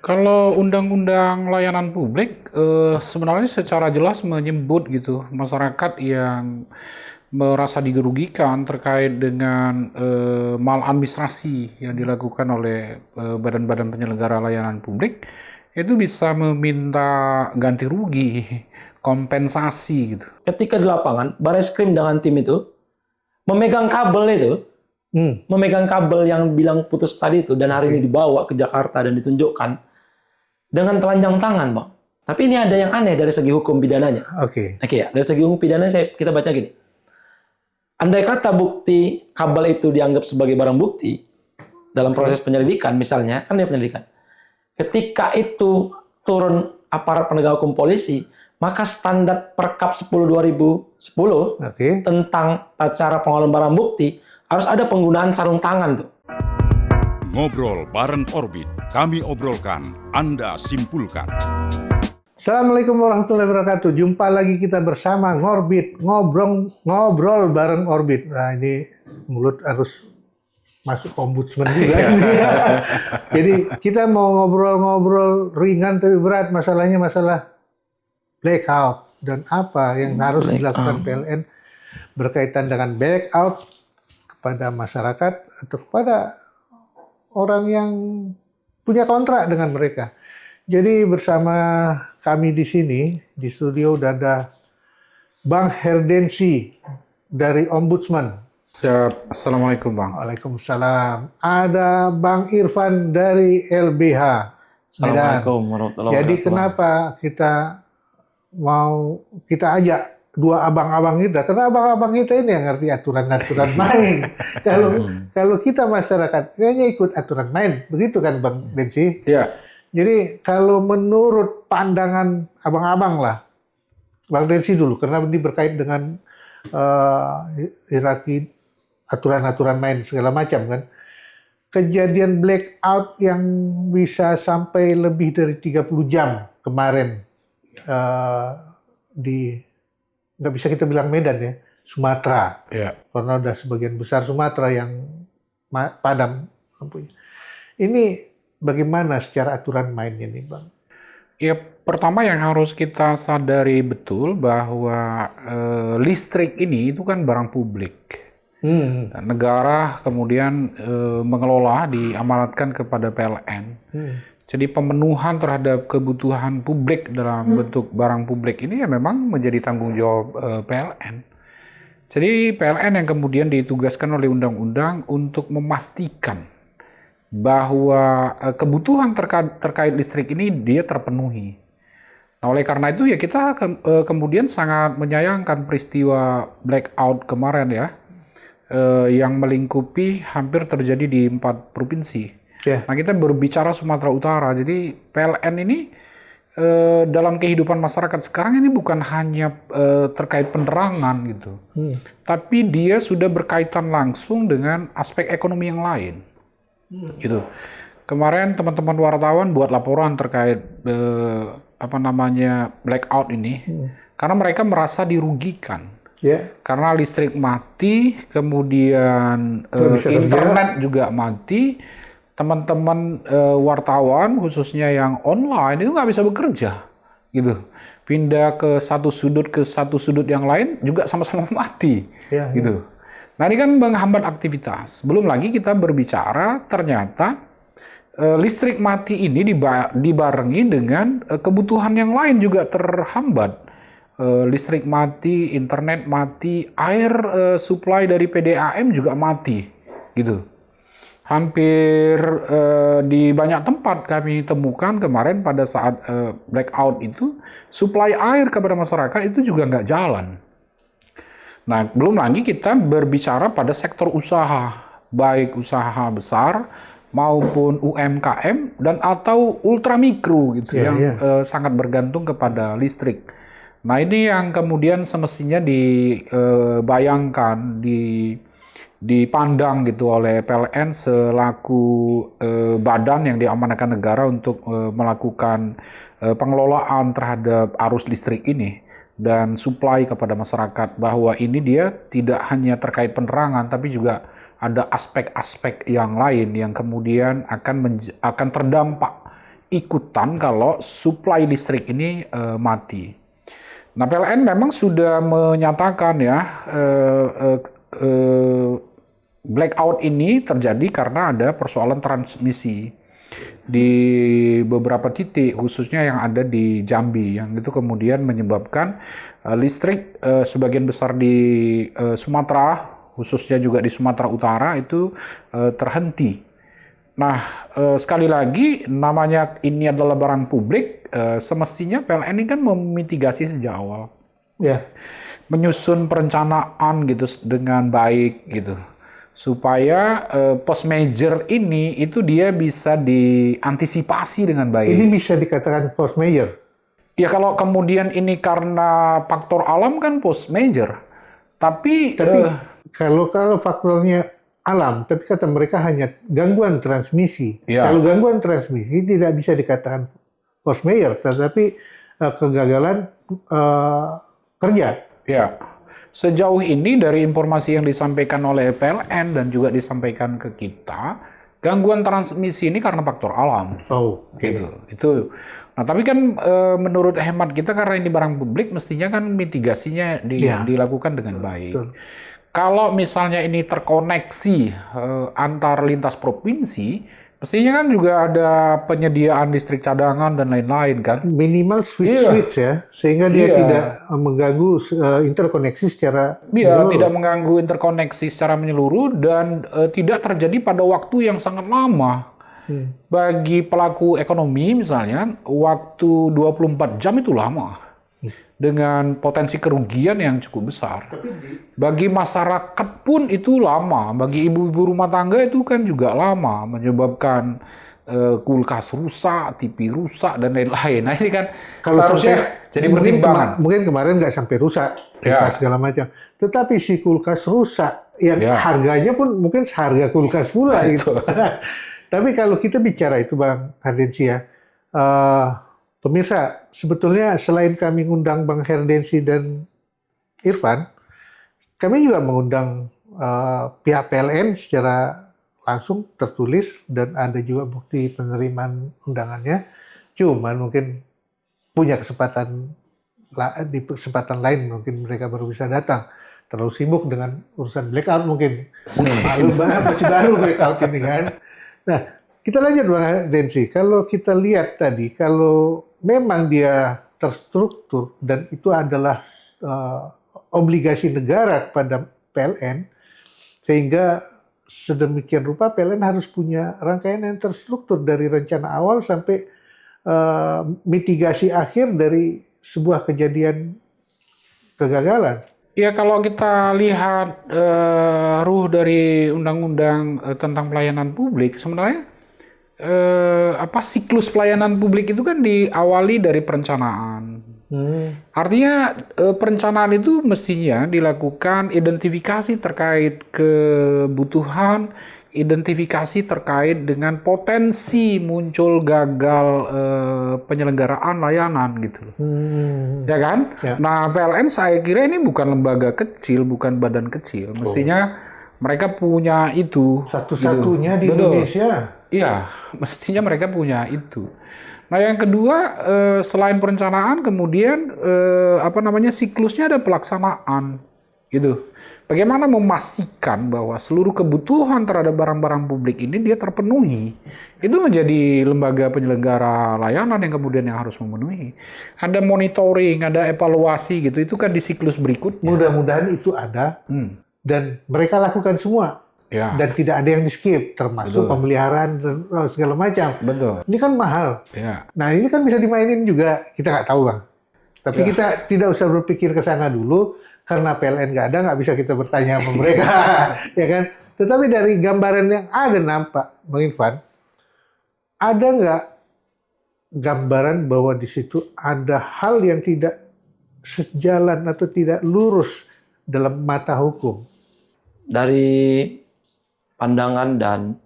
Kalau undang-undang layanan publik sebenarnya secara jelas menyebut gitu masyarakat yang merasa digerugikan terkait dengan maladministrasi yang dilakukan oleh badan-badan penyelenggara layanan publik itu bisa meminta ganti rugi, kompensasi gitu. Ketika di lapangan, Bareskrim dengan tim itu memegang kabel itu, memegang kabel yang bilang putus tadi itu, dan hari ini dibawa ke Jakarta dan ditunjukkan dengan telanjang tangan, Bang. Tapi ini ada yang aneh dari segi hukum pidananya. Oke. Oke ya, dari segi hukum pidana kita baca gini. Andai kata bukti kabel itu dianggap sebagai barang bukti dalam proses penyelidikan, misalnya, kan dia penyelidikan. Ketika itu turun aparat penegak hukum polisi, maka standar Perkap 10/2010 tentang tata cara pengelolaan barang bukti harus ada penggunaan sarung tangan tuh. Ngobrol bareng Orbit, kami obrolkan, Anda simpulkan. Assalamualaikum warahmatullahi wabarakatuh. Jumpa lagi kita bersama Ngorbit, ngobrol bareng Orbit. Nah, ini mulut harus masuk ombudsman juga. Jadi kita mau ngobrol-ngobrol ringan tapi berat. Masalahnya masalah blackout dan apa yang harus dilakukan PLN berkaitan dengan blackout kepada masyarakat atau kepada orang yang punya kontrak dengan mereka. Jadi bersama kami di sini, di studio udah ada Bang Herdensi dari Ombudsman. Siap. Assalamualaikum, Bang. Waalaikumsalam. Ada Bang Irfan dari LBH. Assalamualaikum warahmatullahi Jadi wabarakatuh. kenapa kita ajak dua abang-abang kita? Karena abang-abang kita ini yang ngerti aturan-aturan main. Kalau kita masyarakat kayaknya ikut aturan main, begitu kan Bang Densi? Iya. Jadi kalau menurut pandangan abang-abang lah, Bang Densi dulu, karena ini berkait dengan hierarki aturan-aturan main segala macam kan. Kejadian blackout yang bisa sampai lebih dari 30 jam kemarin nggak bisa kita bilang Medan ya, Sumatera. Iya. Karena udah sebagian besar Sumatera yang padam lampunya. Ini bagaimana secara aturan mainnya nih, Bang? Ya, pertama yang harus kita sadari betul bahwa listrik ini itu kan barang publik. Dan negara kemudian mengelola, diamanatkan kepada PLN. Jadi pemenuhan terhadap kebutuhan publik dalam bentuk barang publik ini ya memang menjadi tanggung jawab PLN. Jadi PLN yang kemudian ditugaskan oleh undang-undang untuk memastikan bahwa kebutuhan terkait listrik ini dia terpenuhi. Nah, oleh karena itu ya kita kemudian sangat menyayangkan peristiwa blackout kemarin ya, yang melingkupi hampir terjadi di 4 provinsi. Nah, kita berbicara Sumatera Utara, jadi PLN ini dalam kehidupan masyarakat sekarang ini bukan hanya terkait penerangan gitu, tapi dia sudah berkaitan langsung dengan aspek ekonomi yang lain. Gitu. Kemarin teman-teman wartawan buat laporan terkait blackout ini, karena mereka merasa dirugikan. Karena listrik mati, kemudian internet juga mati, teman-teman wartawan khususnya yang online itu nggak bisa bekerja, gitu. Pindah ke satu sudut yang lain juga sama-sama mati, gitu. Nah, ini kan menghambat aktivitas. Belum lagi kita berbicara ternyata listrik mati ini dibarengi dengan kebutuhan yang lain juga terhambat. Listrik mati, internet mati, air supply dari PDAM juga mati, gitu. Hampir di banyak tempat kami temukan kemarin pada saat blackout itu, supply air kepada masyarakat itu juga nggak jalan. Nah, belum lagi kita berbicara pada sektor usaha, baik usaha besar maupun UMKM dan atau ultramikro gitu yang sangat bergantung kepada listrik. Nah, ini yang kemudian semestinya dibayangkan, dipandang gitu oleh PLN selaku badan yang diamanahkan negara untuk melakukan pengelolaan terhadap arus listrik ini dan supply kepada masyarakat, bahwa ini dia tidak hanya terkait penerangan tapi juga ada aspek-aspek yang lain yang kemudian akan terdampak ikutan kalau supply listrik ini mati. Nah, PLN memang sudah menyatakan ya blackout ini terjadi karena ada persoalan transmisi di beberapa titik, khususnya yang ada di Jambi, yang itu kemudian menyebabkan listrik sebagian besar di Sumatera, khususnya juga di Sumatera Utara itu terhenti. Nah, sekali lagi, namanya ini adalah barang publik, semestinya PLN ini kan memitigasi sejak awal. Ya. Menyusun perencanaan gitu dengan baik gitu. Supaya post major ini itu dia bisa diantisipasi dengan baik. Ini bisa dikatakan force major. Ya kalau kemudian ini karena faktor alam kan post major. Tapi kalau faktornya alam, tapi kata mereka hanya gangguan transmisi. Ya. Kalau gangguan transmisi tidak bisa dikatakan force major, tetapi kegagalan kerja. ya, sejauh ini dari informasi yang disampaikan oleh PLN dan juga disampaikan ke kita, gangguan transmisi ini karena faktor alam. Oh, gitu. Itu. Nah, tapi kan menurut hemat kita karena ini barang publik, mestinya kan mitigasinya dilakukan dengan baik. Betul. Kalau misalnya ini terkoneksi antar lintas provinsi, mestinya kan juga ada penyediaan listrik cadangan dan lain-lain kan. Minimal switch ya, sehingga dia tidak mengganggu interkoneksi secara menyeluruh. Tidak mengganggu interkoneksi secara menyeluruh dan tidak terjadi pada waktu yang sangat lama. Bagi pelaku ekonomi misalnya, waktu 24 jam itu lama. Dengan potensi kerugian yang cukup besar. Bagi masyarakat pun itu lama. Bagi ibu-ibu rumah tangga itu kan juga lama. Menyebabkan kulkas rusak, TV rusak, dan lain-lain. Nah ini kan kalau seharusnya jadi pertimbangan. Mungkin kemarin nggak sampai rusak, segala macam. Tetapi si kulkas rusak, yang harganya pun mungkin seharga kulkas pula. Gitu. Tapi kalau kita bicara itu Bang Herdensi ya, pemirsa, sebetulnya selain kami ngundang Bang Herdensi dan Irfan, kami juga mengundang pihak PLN secara langsung tertulis dan ada juga bukti penerimaan undangannya. Cuman mungkin punya kesempatan di kesempatan lain mungkin mereka baru bisa datang. Terlalu sibuk dengan urusan blackout mungkin. Masih baru blackout ini kan. Nah, kita lanjut Bang Herdensi. Kalau kita lihat tadi, kalau memang dia terstruktur dan itu adalah obligasi negara kepada PLN, sehingga sedemikian rupa PLN harus punya rangkaian yang terstruktur dari rencana awal sampai mitigasi akhir dari sebuah kejadian kegagalan. Ya kalau kita lihat ruh dari undang-undang tentang pelayanan publik, sebenarnya siklus pelayanan publik itu kan diawali dari perencanaan. Artinya perencanaan itu mestinya dilakukan identifikasi terkait kebutuhan, identifikasi terkait dengan potensi muncul gagal penyelenggaraan layanan gitu. Ya kan? Ya. Nah, PLN saya kira ini bukan lembaga kecil, bukan badan kecil. Mestinya mereka punya itu. Satu-satunya di Indonesia. Iya, mestinya mereka punya itu. Nah, yang kedua, selain perencanaan, kemudian siklusnya ada pelaksanaan, gitu. Bagaimana memastikan bahwa seluruh kebutuhan terhadap barang-barang publik ini dia terpenuhi? Itu menjadi lembaga penyelenggara layanan yang kemudian yang harus memenuhi. Ada monitoring, ada evaluasi, gitu. Itu kan di siklus berikutnya. Mudah-mudahan itu ada dan mereka lakukan semua. Ya. Dan tidak ada yang di-skip, termasuk pemeliharaan dan segala macam. Betul. Ini kan mahal. Ya. Nah, ini kan bisa dimainin juga. Kita nggak tahu, Bang. Tapi kita tidak usah berpikir ke sana dulu, karena PLN nggak ada, nggak bisa kita bertanya sama mereka. Ya kan? Tetapi dari gambaran yang ada nampak, Bang Irfan, ada nggak gambaran bahwa di situ ada hal yang tidak sejalan atau tidak lurus dalam mata hukum? Dari pandangan dan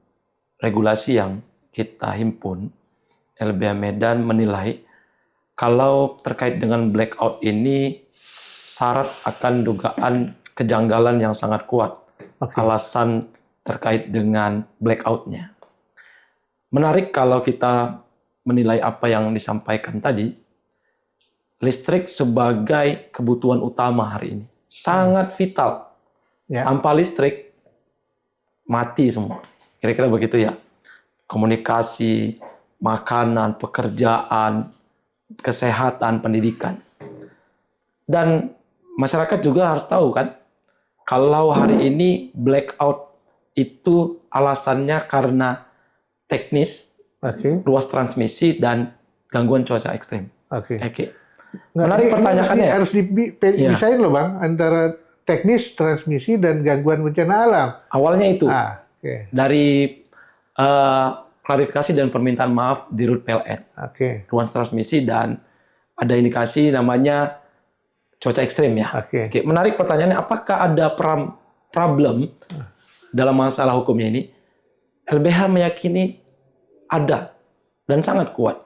regulasi yang kita himpun, LBH Medan menilai kalau terkait dengan blackout ini syarat akan dugaan kejanggalan yang sangat kuat. Alasan terkait dengan blackout-nya. Menarik kalau kita menilai apa yang disampaikan tadi, listrik sebagai kebutuhan utama hari ini. Sangat vital. Ya. Tanpa listrik, mati semua. Kira-kira begitu ya. Komunikasi, makanan, pekerjaan, kesehatan, pendidikan. Dan masyarakat juga harus tahu kan, kalau hari ini blackout itu alasannya karena teknis, ruas transmisi, dan gangguan cuaca ekstrim. Oke. Menarik pertanyaannya. Harus dipisahin loh Bang, antara teknis, transmisi, dan gangguan bencana alam. Awalnya itu. Dari klarifikasi dan permintaan maaf di Rut PLN. Ruas transmisi dan ada indikasi namanya cuaca ekstrim ya. Menarik pertanyaannya, apakah ada problem dalam masalah hukumnya ini? LBH meyakini ada dan sangat kuat.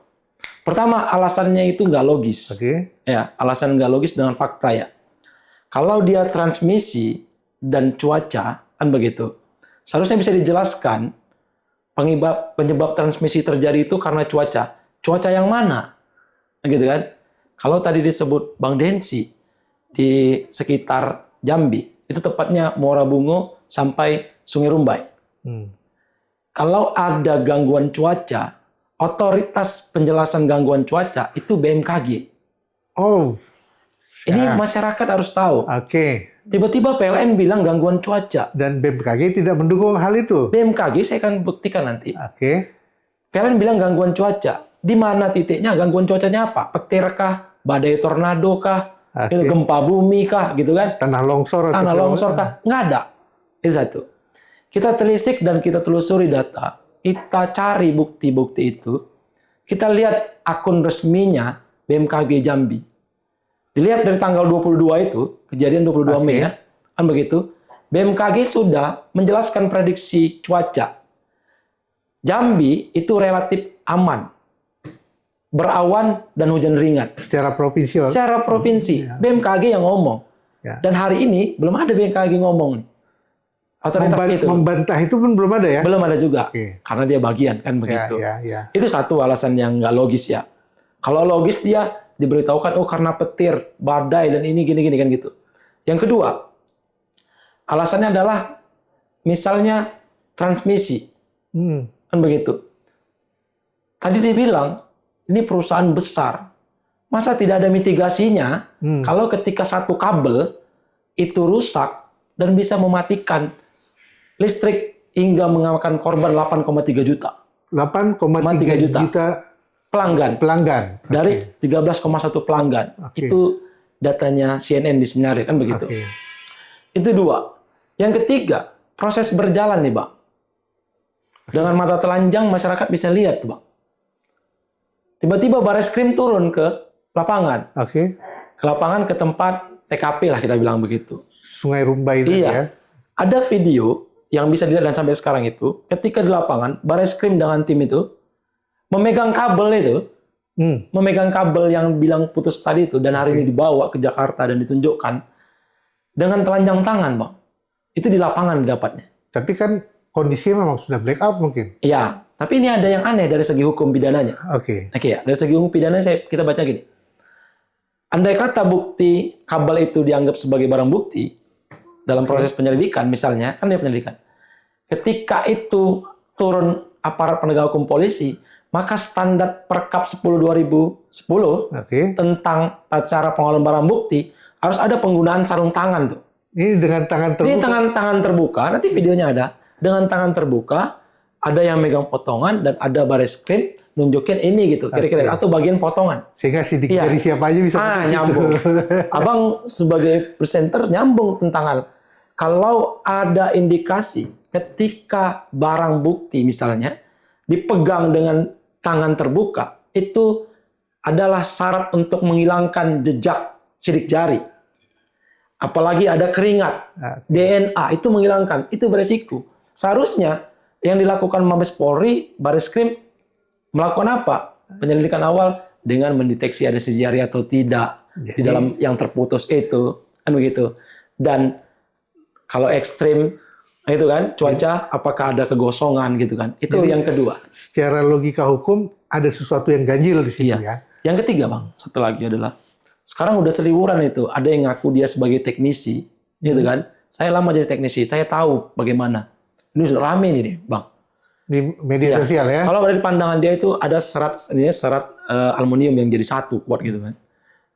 Pertama, alasannya itu nggak logis. Ya, alasan nggak logis dengan fakta ya. Kalau dia transmisi dan cuaca, kan begitu. Seharusnya bisa dijelaskan penyebab transmisi terjadi itu karena cuaca. Cuaca yang mana? Gitu kan? Kalau tadi disebut Bang Densi di sekitar Jambi, itu tepatnya Muara Bungo sampai Sungai Rumbai. Kalau ada gangguan cuaca, otoritas penjelasan gangguan cuaca itu BMKG. Ini masyarakat harus tahu. Tiba-tiba PLN bilang gangguan cuaca. Dan BMKG tidak mendukung hal itu. BMKG saya akan buktikan nanti. PLN bilang gangguan cuaca. Di mana titiknya? Gangguan cuacanya apa? Petir kah? Badai tornado kah? Gempa bumi kah? Gitu kan? Tanah longsor. Tanah longsor kah? Nggak ada. Itu satu. Kita telisik dan kita telusuri data. Kita cari bukti-bukti itu. Kita lihat akun resminya BMKG Jambi. Dilihat dari tanggal 22 itu, kejadian 22 Mei ya, kan begitu. BMKG sudah menjelaskan prediksi cuaca. Jambi itu relatif aman. Berawan dan hujan ringan. Secara provinsi. Secara provinsi. BMKG yang ngomong. Dan hari ini belum ada BMKG ngomong nih. Otoritas itu. Membantah itu pun belum ada ya? Belum ada juga. Karena dia bagian kan begitu. Itu satu alasan yang nggak logis ya. Kalau logis dia diberitahukan, oh karena petir, badai, dan ini gini-gini kan gitu. Yang kedua, alasannya adalah misalnya transmisi. Kan begitu. Tadi dia bilang, ini perusahaan besar. Masa tidak ada mitigasinya kalau ketika satu kabel itu rusak dan bisa mematikan listrik hingga mengamankan korban 8,3 juta. 8,3 juta pelanggan. Dari 13,1 pelanggan. Itu datanya CNN di Sinyari, kan begitu. Itu dua. Yang ketiga, proses berjalan nih, Bang. Dengan mata telanjang masyarakat bisa lihat, Bang. Tiba-tiba Bareskrim turun ke lapangan. Ke lapangan, ke tempat TKP lah kita bilang begitu. Sungai Rumbai itu ya. Ada video yang bisa dilihat dan sampai sekarang itu, ketika di lapangan, Bareskrim dengan tim itu memegang kabel itu, memegang kabel yang bilang putus tadi itu, dan hari ini dibawa ke Jakarta dan ditunjukkan dengan telanjang tangan, Bang. Itu di lapangan didapatnya. Tapi kan kondisinya memang sudah blackout mungkin. Iya, tapi ini ada yang aneh dari segi hukum pidananya. Ya, dari segi hukum pidana kita baca gini. Andai kata bukti kabel itu dianggap sebagai barang bukti dalam proses penyelidikan, misalnya, kan dia penyelidikan. Ketika itu turun aparat penegak hukum polisi, maka standar Perkap 10/2010 tentang cara pengelolaan barang bukti harus ada penggunaan sarung tangan tuh. Ini dengan tangan terbuka. Ini tangan terbuka, nanti videonya ada. Dengan tangan terbuka, ada yang megang potongan dan ada Bareskrim nunjukin ini gitu, kira-kira atau bagian potongan. Sehingga sidik jari siapa aja bisa nyambung. Abang sebagai presenter nyambung tentang hal. Kalau ada indikasi ketika barang bukti misalnya dipegang dengan tangan terbuka, itu adalah syarat untuk menghilangkan jejak sidik jari. Apalagi ada keringat, DNA, itu menghilangkan, itu beresiko. Seharusnya yang dilakukan Mabes Polri, Bareskrim melakukan apa? Penyelidikan awal dengan mendeteksi ada sidik jari atau tidak di dalam yang terputus itu, kan begitu. Dan kalau ekstrim Nah, itu kan cuaca, apakah ada kegosongan gitu kan? Itu Jadi, yang kedua. Secara logika hukum ada sesuatu yang ganjil di situ ya. Yang ketiga bang, satu lagi adalah sekarang udah seliwuran itu. Ada yang ngaku dia sebagai teknisi, gitu kan? Saya lama jadi teknisi, saya tahu bagaimana. Ini sudah rame nih bang. Di media sosial ya. Kalau dari pandangan dia itu ada serat aluminium yang jadi satu kuat gitu kan.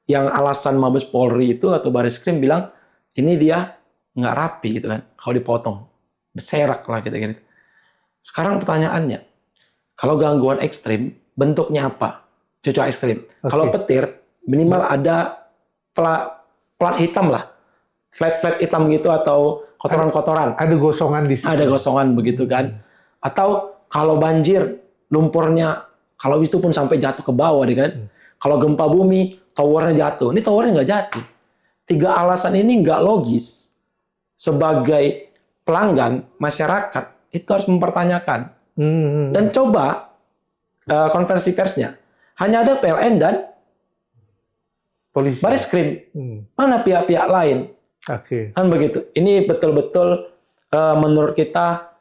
Yang alasan Mabes Polri itu atau Baris Krim bilang ini dia nggak rapi gitu kan. Kalau dipotong berserak lah gitu. Sekarang pertanyaannya, kalau gangguan ekstrim bentuknya apa? Cuaca ekstrim. Kalau petir minimal ada plat hitam lah, flat hitam gitu atau kotoran-kotoran. Ada gosongan di situ. Ada gosongan begitu kan. Atau kalau banjir, lumpurnya kalau itu pun sampai jatuh ke bawah, kan? Kalau gempa bumi, towernya jatuh. Ini towernya nggak jatuh. 3 alasan ini nggak logis. Sebagai pelanggan masyarakat itu harus mempertanyakan. Dan coba konferensi persnya hanya ada PLN dan polisi, Baris Krim. Mana pihak-pihak lain? Kan begitu. Ini betul-betul menurut kita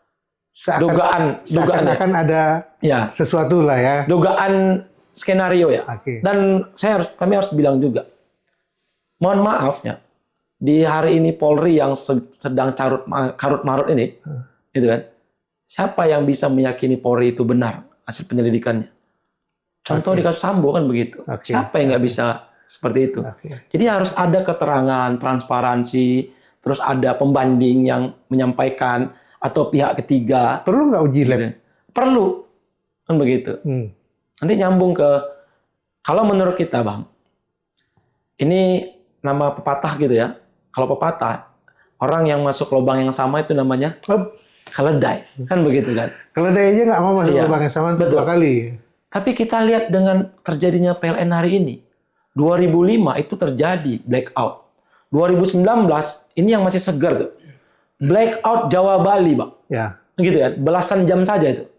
dugaan akan ada sesuatu lah ya. Dugaan skenario ya. Dan kami harus bilang juga, mohon maaf ya, di hari ini Polri yang sedang karut-marut ini, gitu kan? Siapa yang bisa meyakini Polri itu benar hasil penyelidikannya? Contoh di kasus Sambo kan begitu. Siapa yang nggak bisa seperti itu? Jadi harus ada keterangan, transparansi, terus ada pembanding yang menyampaikan atau pihak ketiga. Perlu nggak uji lab? Perlu, kan begitu. Nanti nyambung ke, kalau menurut kita bang, ini nama pepatah gitu ya. Kalau pepatah, orang yang masuk lubang yang sama itu namanya keledai, kan begitu kan? Keledai aja nggak mau masuk lubang yang sama 2 kali. Tapi kita lihat dengan terjadinya PLN hari ini, 2005 itu terjadi blackout. 2019 ini yang masih segar tuh. Blackout Jawa Bali, bang. Ya. Gitu ya, belasan jam saja itu.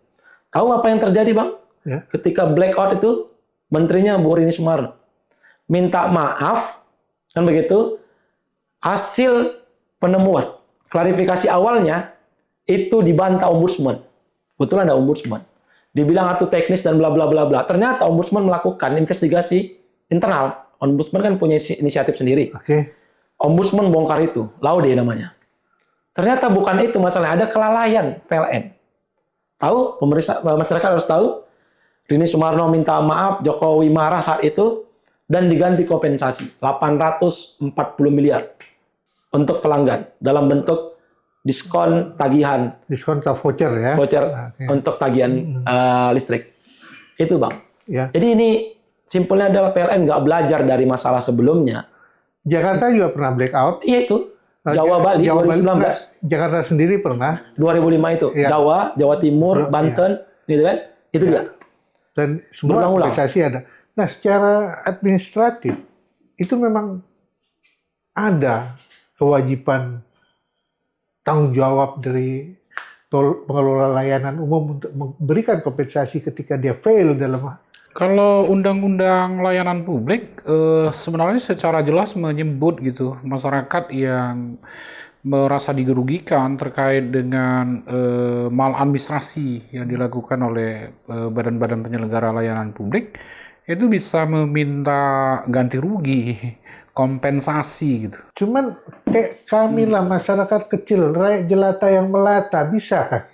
Tahu apa yang terjadi, bang? Ya. Ketika blackout itu, menterinya Bu Rini Sumarno minta maaf, kan begitu. Hasil penemuan, klarifikasi awalnya itu dibantah ombudsman. Betul ada ombudsman. Dibilang atu teknis dan bla bla bla bla. Ternyata ombudsman melakukan investigasi internal. Ombudsman kan punya inisiatif sendiri. Ombudsman bongkar itu, Laude namanya. Ternyata bukan itu masalahnya, ada kelalaian PLN. Tahu, pemerintah masyarakat harus tahu. Rini Sumarno minta maaf, Jokowi marah saat itu, dan diganti kompensasi 840 miliar untuk pelanggan dalam bentuk diskon tagihan. Diskon atau voucher ya? Voucher untuk tagihan listrik. Itu bang. Ya. Jadi ini simpelnya adalah PLN nggak belajar dari masalah sebelumnya. Jakarta juga pernah blackout. Iya itu. Jawa Bali 2019. Jakarta sendiri pernah. 2005 itu. Ya. Jawa Timur, Banten, gitu kan? Itu dia. Dan semua kompensasi ada. Nah, secara administratif itu memang ada kewajiban tanggung jawab dari pengelola layanan umum untuk memberikan kompensasi ketika dia fail dalam. Kalau undang-undang layanan publik sebenarnya secara jelas menyebut gitu masyarakat yang merasa digerugikan terkait dengan maladministrasi yang dilakukan oleh badan-badan penyelenggara layanan publik itu bisa meminta ganti rugi, kompensasi gitu. Cuman kayak kami lah masyarakat kecil, rakyat jelata yang melata, bisakah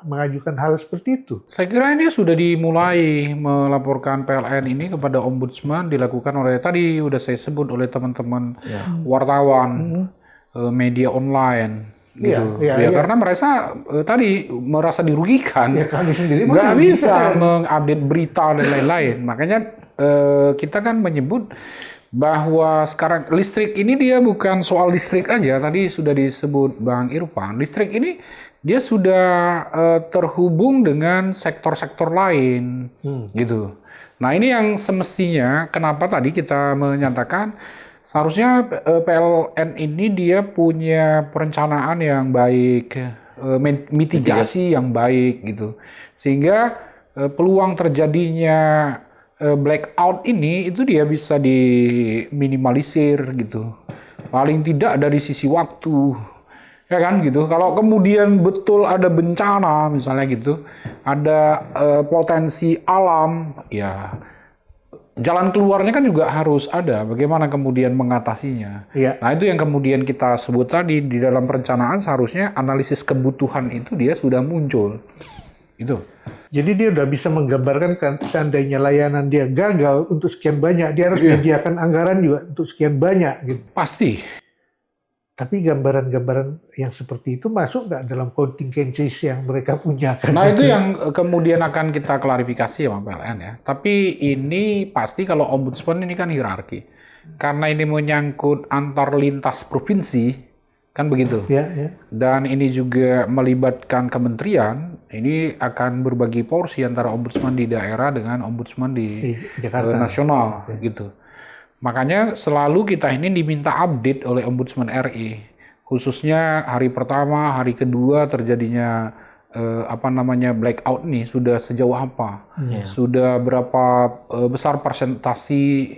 mengajukan hal seperti itu? Saya kira ini sudah dimulai melaporkan PLN ini kepada ombudsman, dilakukan oleh tadi udah saya sebut oleh teman-teman wartawan, media online. Gitu. Karena tadi merasa dirugikan, kami sendiri nggak bisa mengupdate berita dan lain-lain. Makanya kita kan menyebut bahwa sekarang listrik ini dia bukan soal listrik aja. Tadi sudah disebut Bang Irfan, listrik ini dia sudah terhubung dengan sektor-sektor lain, gitu. Nah ini yang semestinya kenapa tadi kita menyatakan seharusnya PLN ini dia punya perencanaan yang baik, mitigasi yang baik gitu. Sehingga peluang terjadinya blackout ini itu dia bisa diminimalisir gitu. Paling tidak dari sisi waktu. Ya kan gitu. Kalau kemudian betul ada bencana misalnya gitu, ada potensi alam, ya jalan keluarnya kan juga harus ada. Bagaimana kemudian mengatasinya? Iya. Nah itu yang kemudian kita sebut tadi di dalam perencanaan seharusnya analisis kebutuhan itu dia sudah muncul. Itu. Jadi dia udah bisa menggambarkan kan seandainya layanan dia gagal untuk sekian banyak, dia harus menyediakan anggaran juga untuk sekian banyak gitu. Pasti. Tapi gambaran-gambaran yang seperti itu masuk nggak dalam contingencies yang mereka punya? Nah itu yang kemudian akan kita klarifikasi sama PLN ya. Tapi ini pasti kalau ombudsman ini kan hierarki. Karena ini menyangkut antar lintas provinsi, kan begitu. Ya. Dan ini juga melibatkan kementerian, ini akan berbagi porsi antara ombudsman di daerah dengan ombudsman di Jakarta. Nasional gitu. Makanya selalu kita ini diminta update oleh Ombudsman RI, khususnya hari pertama, hari kedua terjadinya blackout nih sudah sejauh apa, sudah berapa besar persentasi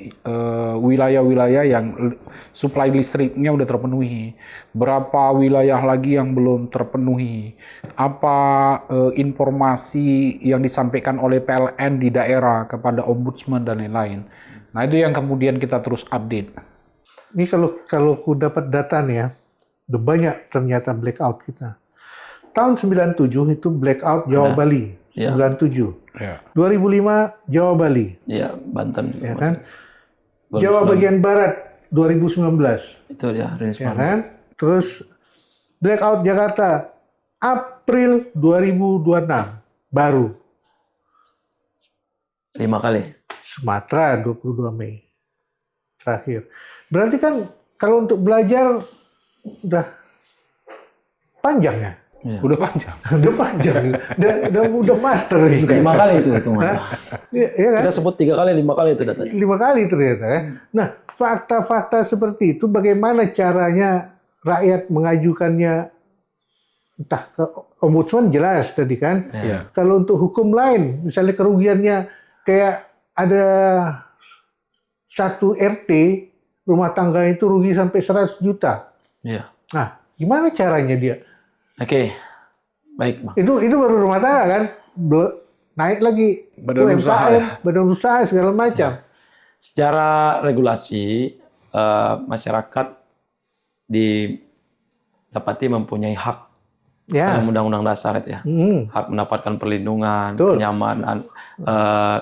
wilayah-wilayah yang suplai listriknya udah terpenuhi, berapa wilayah lagi yang belum terpenuhi, apa informasi yang disampaikan oleh PLN di daerah kepada Ombudsman dan lain-lain. Nah itu yang kemudian kita terus update. Ini kalau ku dapat data nih ya, udah banyak ternyata blackout kita. Tahun 97 itu blackout Jawa Bali, 97. Ya. 2005 Jawa Bali. Iya, Banten juga. Ya kan? Jawa bagian barat 2019. Itu dia, Ya kan? Terus blackout Jakarta April 2026 baru. 5 kali. Sumatera 22 Mei terakhir. Berarti kan kalau untuk belajar udah panjang ya? Ya. Udah panjang. Udah panjang. udah master itu kan. 5 kali itu hitungannya. Iya kan? Kita sebut 3 kali, 5 kali itu datanya. 5 kali ternyata ya. Nah, fakta-fakta seperti itu bagaimana caranya rakyat mengajukannya, entah ke ombudsman jelas tadi kan. Ya. Kalau untuk hukum lain, misalnya kerugiannya kayak ada satu RT rumah tangga itu rugi sampai 100 juta. Iya. Nah, gimana caranya dia? Oke. Baik, Bang. Itu baru rumah tangga kan? Naik lagi Badan UMKM, usaha ya? badan usaha segala macam. Secara regulasi, masyarakat didapati mempunyai hak Ya. dalam Undang-Undang Dasar itu ya. Hak mendapatkan perlindungan, Betul. kenyamanan,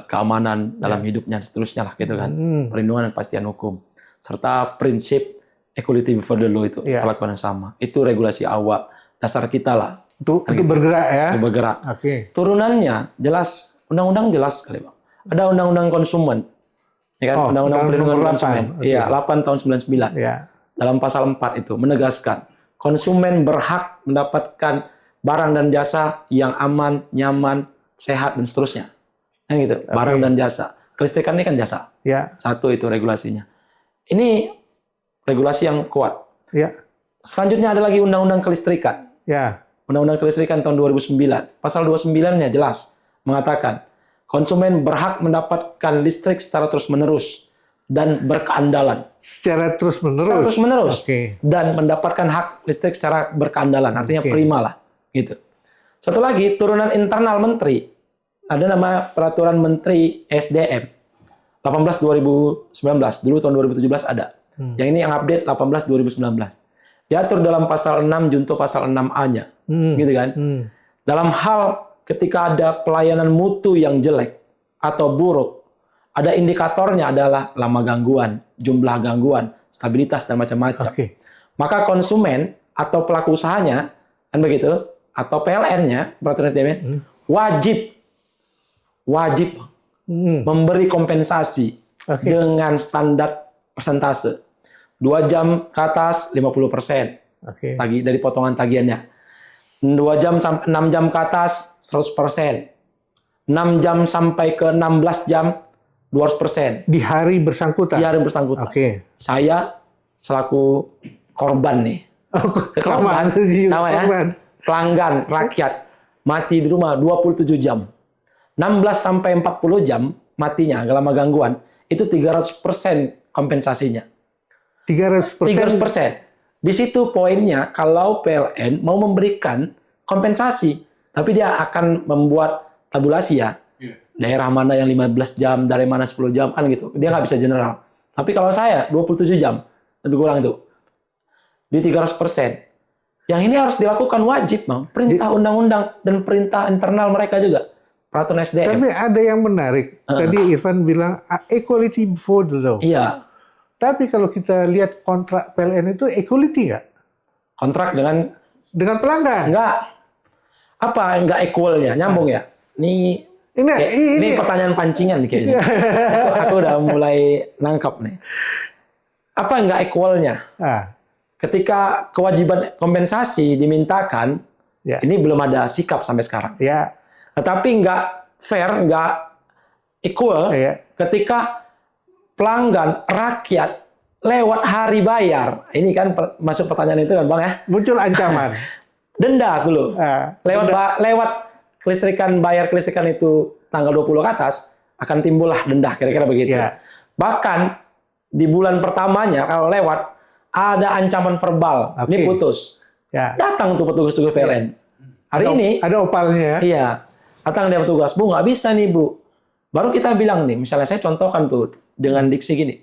keamanan dalam hidupnya dan seterusnya lah gitu kan. Perlindungan dan kepastian hukum. Serta prinsip equality before the law itu, perlakuan yang sama. Itu regulasi awal dasar kita lah. Untuk bergerak ya. Untuk bergerak. Oke. Turunannya jelas, undang-undang jelas sekali, Bang. Ada undang-undang konsumen. Ya kan? Undang-undang perlindungan nomor 8. konsumen. Iya, 8 tahun 99. Ya. Dalam pasal 4 itu menegaskan konsumen berhak mendapatkan barang dan jasa yang aman, nyaman, sehat dan seterusnya. Kan gitu. Barang dan jasa. Kelistrikan ini kan jasa. Ya. Satu itu regulasinya. Ini regulasi yang kuat. Ya. Selanjutnya ada lagi undang-undang kelistrikan. Ya. Undang-undang kelistrikan tahun 2009. Pasal 29-nya jelas mengatakan konsumen berhak mendapatkan listrik secara terus-menerus dan berkeandalan. Secara terus-menerus. Secara terus-menerus. Oke. Dan mendapatkan hak listrik secara berkeandalan. Artinya prima lah. Gitu. Satu lagi, turunan internal menteri. Ada nama Peraturan Menteri SDM. 18 2019. Dulu tahun 2017 ada. Yang ini yang update 18 2019. Diatur dalam pasal 6 junto pasal 6A-nya. Gitu kan? Dalam hal ketika ada pelayanan mutu yang jelek atau buruk, ada indikatornya adalah lama gangguan, jumlah gangguan, stabilitas, dan macam-macam. Oke. Maka konsumen atau pelaku usahanya, kan begitu, atau PLN-nya, peraturan SDM, wajib memberi kompensasi dengan standar persentase. 2 jam ke atas 50%. Oke. Dari potongan tagihannya. 2 jam sampai 6 jam ke atas 100%. 6 jam sampai ke 16 jam 200%. Di hari bersangkutan. Di hari bersangkutan. Oke. Saya selaku korban nih. Sama Sama ya. Pelanggan rakyat mati di rumah 27 jam. 16 sampai 40 jam matinya lama gangguan itu 300% kompensasinya. 300%. Di situ poinnya, kalau PLN mau memberikan kompensasi, tapi dia akan membuat tabulasi ya. Daerah mana yang 15 jam, daerah mana 10 jam, kan gitu. Dia nggak bisa general. Tapi kalau saya 27 jam, lebih kurang itu. Di 300%. Yang ini harus dilakukan wajib, Bang. Perintah undang-undang dan perintah internal mereka juga. Peraturan SDM. Tapi ada yang menarik. Tadi Irfan bilang equality before the law. Iya. Tapi kalau kita lihat kontrak PLN itu equality nggak? Kontrak dengan pelanggan? Enggak. Apa enggak equalnya? Nyambung ya? Ini pertanyaan pancingan nih kayaknya. aku udah mulai nangkap nih. Apa enggak equalnya? Ketika kewajiban kompensasi dimintakan, ini belum ada sikap sampai sekarang. Ya. Tetapi enggak fair, enggak equal ketika pelanggan, rakyat lewat hari bayar. Ini kan masuk pertanyaan itu kan, Bang ya? Muncul ancaman. Denda dulu. Lewat kelistrikan, bayar kelistrikan itu tanggal 20 ke atas, akan timbullah denda, kira-kira begitu. Bahkan di bulan pertamanya kalau lewat ada ancaman verbal, ini putus. Datang tuh petugas-petugas PLN. Hari ini ada opalnya. Iya. Datang dia petugas, Bu, nggak bisa nih, Bu. Baru kita bilang nih, misalnya saya contohkan tuh dengan diksi gini.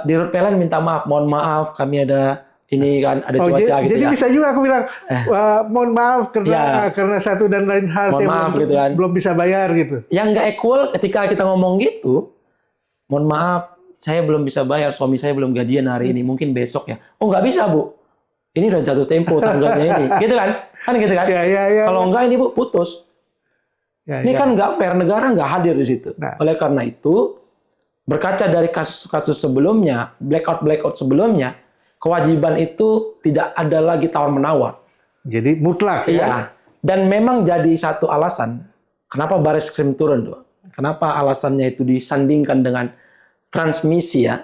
Di Dirut PLN minta maaf, mohon maaf kami ada ini kan ada cuaca gitu jadi ya. Bisa juga aku bilang, mohon maaf karena satu dan lain hal mohon maaf gitu kan. Belum bisa bayar gitu. Yang nggak equal ketika kita ngomong gitu, mohon maaf saya belum bisa bayar, suami saya belum gajian hari ini, mungkin besok ya. Oh nggak bisa, Bu. Ini udah jatuh tempo tanggalnya ini, gitu kan? Kan gitu kan? Kalau enggak ini Bu putus. Ini kan nggak fair, negara nggak hadir di situ. Oleh karena itu, berkaca dari kasus-kasus sebelumnya, blackout sebelumnya, kewajiban itu tidak ada lagi tawar-menawar. Jadi mutlak ya? Dan memang jadi satu alasan, kenapa Bareskrim turun tuh. Kenapa alasannya itu disandingkan dengan transmisi ya,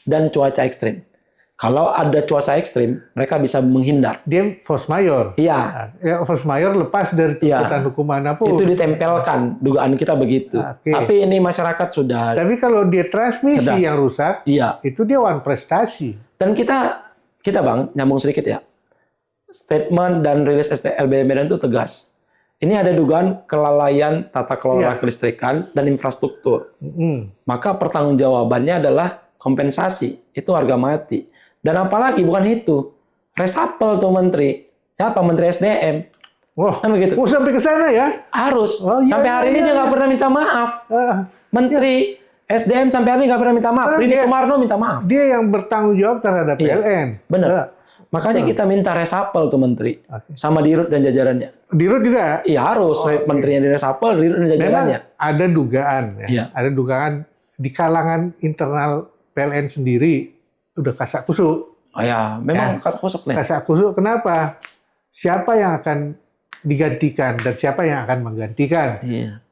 dan cuaca ekstrim. Kalau ada cuaca ekstrim, mereka bisa menghindar. Dia force majeure. Iya. Ya, force majeure lepas dari tuntutan hukum manapun. Itu ditempelkan, dugaan kita begitu. Tapi ini masyarakat sudah. Tapi kalau dia transmisi yang rusak, itu dia one prestasi. Dan kita Bang, nyambung sedikit ya. Statement dan rilis LBM Medan itu tegas. Ini ada dugaan kelalaian tata kelola kelistrikan dan infrastruktur. Maka pertanggungjawabannya adalah kompensasi. Itu harga mati. Dan apalagi bukan itu. Resapel tuh menteri. Siapa? Menteri SDM. Kan begitu. Sampai ke sana ya? Harus. Sampai hari ini dia nggak pernah minta maaf. Menteri SDM sampai hari ini nggak pernah minta maaf. Rini Sumarno minta maaf. Dia yang bertanggung jawab terhadap PLN. Benar. Makanya kita minta resapel tuh menteri. Sama Dirut dan jajarannya. Dirut juga? Iya harus. Menterinya di resapel, Dirut dan jajarannya. Memang ada dugaan. Ada dugaan di kalangan internal PLN sendiri udah kasak kusuk. Memang kasak kusuk nih. Kasak kusuk kenapa? Siapa yang akan digantikan dan siapa yang akan menggantikan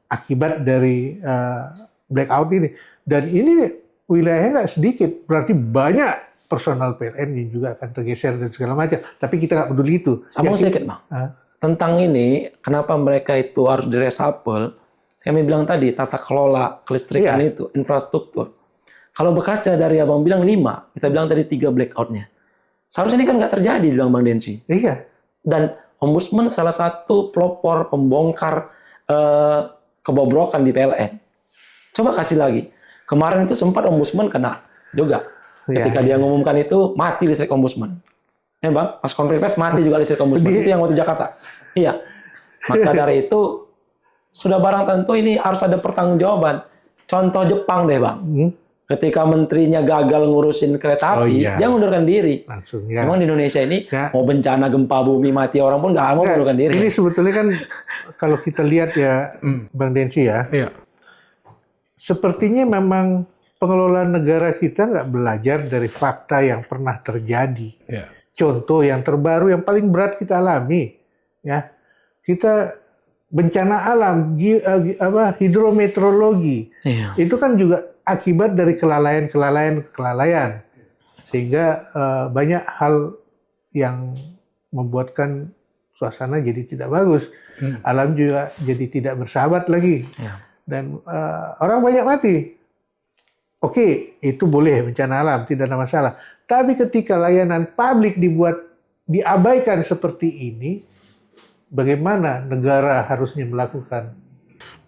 akibat dari blackout ini. Dan ini wilayahnya nggak sedikit, berarti banyak personal PLN yang juga akan tergeser dan segala macam. Tapi kita nggak peduli itu. Sambung sedikit, Bang. Tentang ini, kenapa mereka itu harus diresapel? Kami bilang tadi, tata kelola kelistrikan itu, infrastruktur. Kalau berkaca dari Abang bilang 5, kita bilang tadi 3 blackout-nya. Seharusnya ini kan nggak terjadi, bilang Bang Densi. Dan Ombudsman salah satu pelopor, pembongkar kebobrokan di PLN. Coba kasih lagi. Kemarin itu sempat Ombudsman kena juga. Ketika dia ngumumkan itu, mati listrik Ombudsman. Ya Bang, pas konferensi pers mati juga listrik Ombudsman. Itu yang waktu Jakarta. Iya. Maka dari itu, sudah barang tentu ini harus ada pertanggungjawaban. Contoh Jepang deh Bang. Ketika menterinya gagal ngurusin kereta api, dia ngundurkan diri. Langsung, Memang di Indonesia ini, mau bencana, gempa bumi, mati orang pun nggak mau mengundurkan diri. Ini sebetulnya kan, kalau kita lihat ya, Bang Densi ya, sepertinya memang pengelolaan negara kita nggak belajar dari fakta yang pernah terjadi. Contoh yang terbaru, yang paling berat kita alami, ya, kita bencana alam, hidrometeorologi, itu kan juga akibat dari kelalaian, sehingga banyak hal yang membuatkan suasana jadi tidak bagus, alam juga jadi tidak bersahabat lagi, dan orang banyak mati. Oke, itu boleh bencana alam, tidak ada masalah. Tapi ketika layanan publik diabaikan seperti ini, bagaimana negara harusnya melakukan?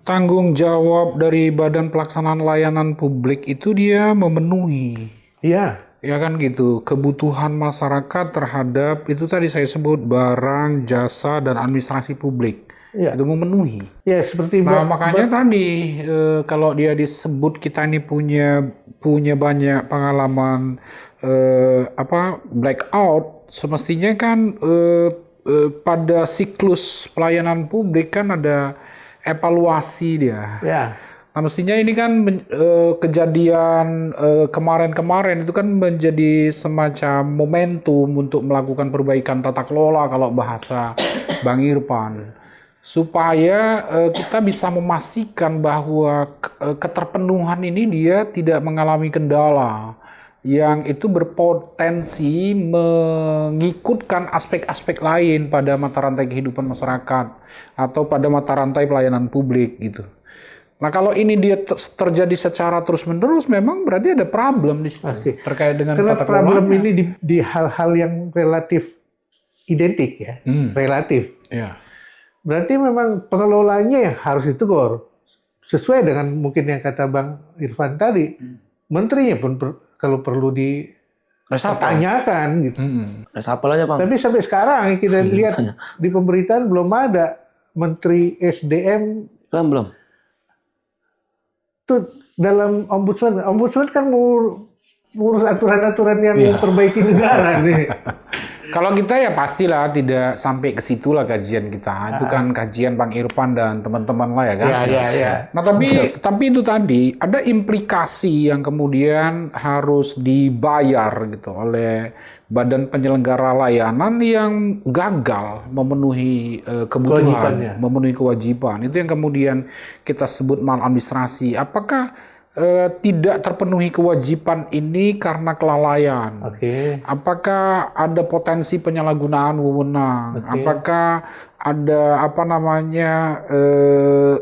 Tanggung jawab dari Badan Pelaksanaan Layanan Publik itu dia memenuhi. Iya. Ya kan gitu, kebutuhan masyarakat terhadap itu tadi saya sebut barang, jasa, dan administrasi publik. Ya. Itu memenuhi. Ya, seperti makanya tadi kalau dia disebut kita ini punya banyak pengalaman blackout, semestinya kan pada siklus pelayanan publik kan ada evaluasi dia. Ya. Nah, mestinya ini kan kejadian kemarin-kemarin itu kan menjadi semacam momentum untuk melakukan perbaikan tata kelola kalau bahasa Bang Irfan. Supaya kita bisa memastikan bahwa keterpenuhan ini dia tidak mengalami kendala yang itu berpotensi mengikutkan aspek-aspek lain pada mata rantai kehidupan masyarakat atau pada mata rantai pelayanan publik gitu. Nah kalau ini dia terjadi secara terus-menerus memang berarti ada problem di situ terkait dengan karena tata problem kelolanya. ini di hal-hal yang relatif identik ya, relatif. Ya. Berarti memang pengelolanya yang harus ditegur. Sesuai dengan mungkin yang kata Bang Irfan tadi, menterinya pun kalau perlu dipertanyakan gitu. Resapel aja Bang. Tapi sampai sekarang kita lihat di pemberitaan belum ada Menteri SDM. Belum. Itu dalam ombudsman kan ngurus aturan-aturan yang memperbaiki negara nih. Kalau kita ya pastilah tidak sampai ke situ lah kajian kita. Itu kan kajian Bang Irfan dan teman-teman lah ya kan. Iya. Nah tapi itu tadi ada implikasi yang kemudian harus dibayar gitu oleh badan penyelenggara layanan yang gagal memenuhi kebutuhan, memenuhi kewajiban. Itu yang kemudian kita sebut maladministrasi. Apakah tidak terpenuhi kewajiban ini karena kelalaian? Apakah ada potensi penyalahgunaan wewenang? Apakah ada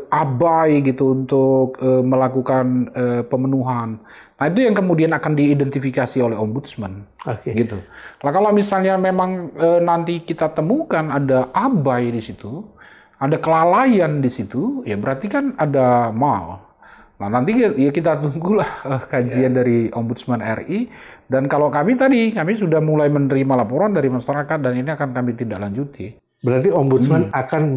abai gitu untuk melakukan pemenuhan? Nah itu yang kemudian akan diidentifikasi oleh ombudsman, gitu. Nah kalau misalnya memang nanti kita temukan ada abai di situ, ada kelalaian di situ, ya berarti kan ada mal. Nah nanti ya kita tunggulah kajian dari Ombudsman RI, dan kalau kami sudah mulai menerima laporan dari masyarakat dan ini akan kami tindak lanjuti. Berarti Ombudsman akan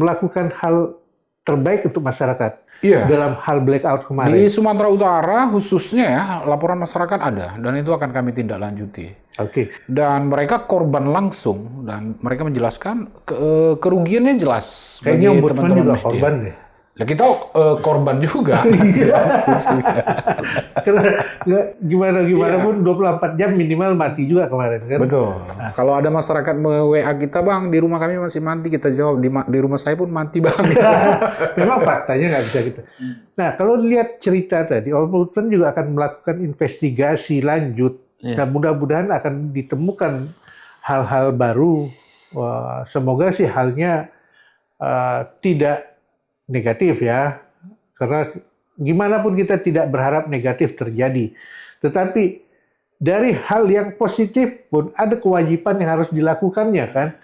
melakukan hal terbaik untuk masyarakat. Iya. Dalam hal blackout kemarin. Di Sumatera Utara khususnya ya, laporan masyarakat ada dan itu akan kami tindak lanjuti. Dan mereka korban langsung dan mereka menjelaskan kerugiannya jelas. Kayaknya Ombudsman juga korban deh. Ya kita korban juga. Karena gimana pun 24 jam minimal mati juga kemarin kan. Betul. Kalau ada masyarakat WA kita, Bang, di rumah kami masih mati, kita jawab di rumah saya pun mati, Bang. Memang faktanya nggak bisa gitu. Nah, kalau lihat cerita tadi, Ombudsman juga akan melakukan investigasi lanjut dan mudah-mudahan akan ditemukan hal-hal baru. Wah, semoga sih halnya tidak negatif ya, karena gimana pun kita tidak berharap negatif terjadi. Tetapi dari hal yang positif pun ada kewajiban yang harus dilakukannya kan.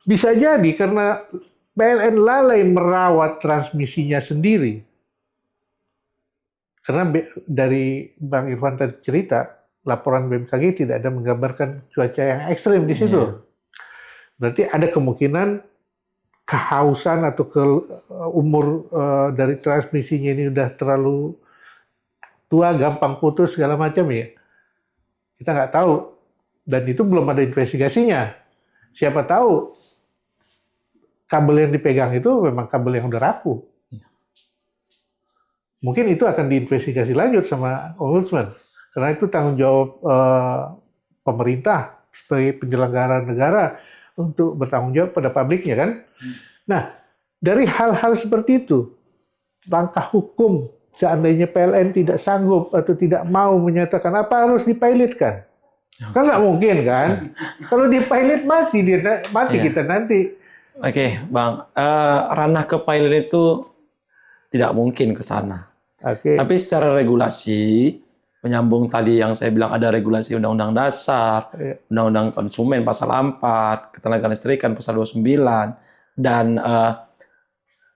Bisa jadi karena PLN lalai merawat transmisinya sendiri. Karena dari Bang Irfan tadi cerita, laporan BMKG tidak ada menggambarkan cuaca yang ekstrim di situ. Berarti ada kemungkinan kehausan atau umur dari transmisinya ini udah terlalu tua, gampang putus segala macam ya. Kita nggak tahu. Dan itu belum ada investigasinya. Siapa tahu kabel yang dipegang itu memang kabel yang udah rapuh. Mungkin itu akan diinvestigasi lanjut sama Ombudsman. Karena itu tanggung jawab pemerintah sebagai penyelenggara negara untuk bertanggung jawab pada publiknya kan. Nah, dari hal-hal seperti itu, langkah hukum seandainya PLN tidak sanggup atau tidak mau menyatakan apa harus dipilotkan. Kan nggak mungkin kan. Kalau dipilot mati kita nanti. Bang. Ranah ke pilot itu tidak mungkin ke sana. Oke. Tapi secara regulasi, menyambung tadi yang saya bilang ada regulasi Undang-Undang Dasar, Undang-Undang Konsumen pasal 4, Ketenaga Listrikan pasal 29, dan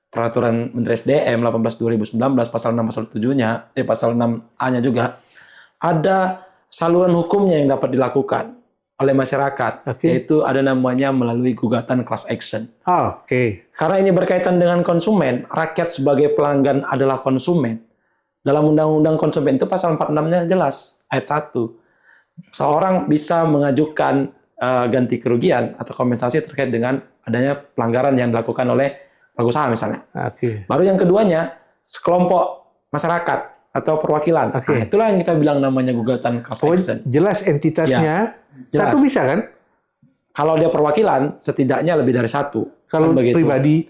Peraturan Menteri SDM 18/2019 pasal 6 pasal 7-nya, pasal 6A-nya juga, ada saluran hukumnya yang dapat dilakukan oleh masyarakat, yaitu ada namanya melalui gugatan class action. Oke. Karena ini berkaitan dengan konsumen, rakyat sebagai pelanggan adalah konsumen. Dalam Undang-Undang Konsumen itu pasal 46-nya jelas, ayat 1. Seorang bisa mengajukan ganti kerugian atau kompensasi terkait dengan adanya pelanggaran yang dilakukan oleh pelaku usaha misalnya. Oke. Baru yang keduanya, sekelompok masyarakat atau perwakilan. Nah, itulah yang kita bilang namanya gugatan class action. Jelas entitasnya. Jelas. Satu bisa kan? Kalau dia perwakilan, setidaknya lebih dari satu. Kalau kan begitu. Pribadi,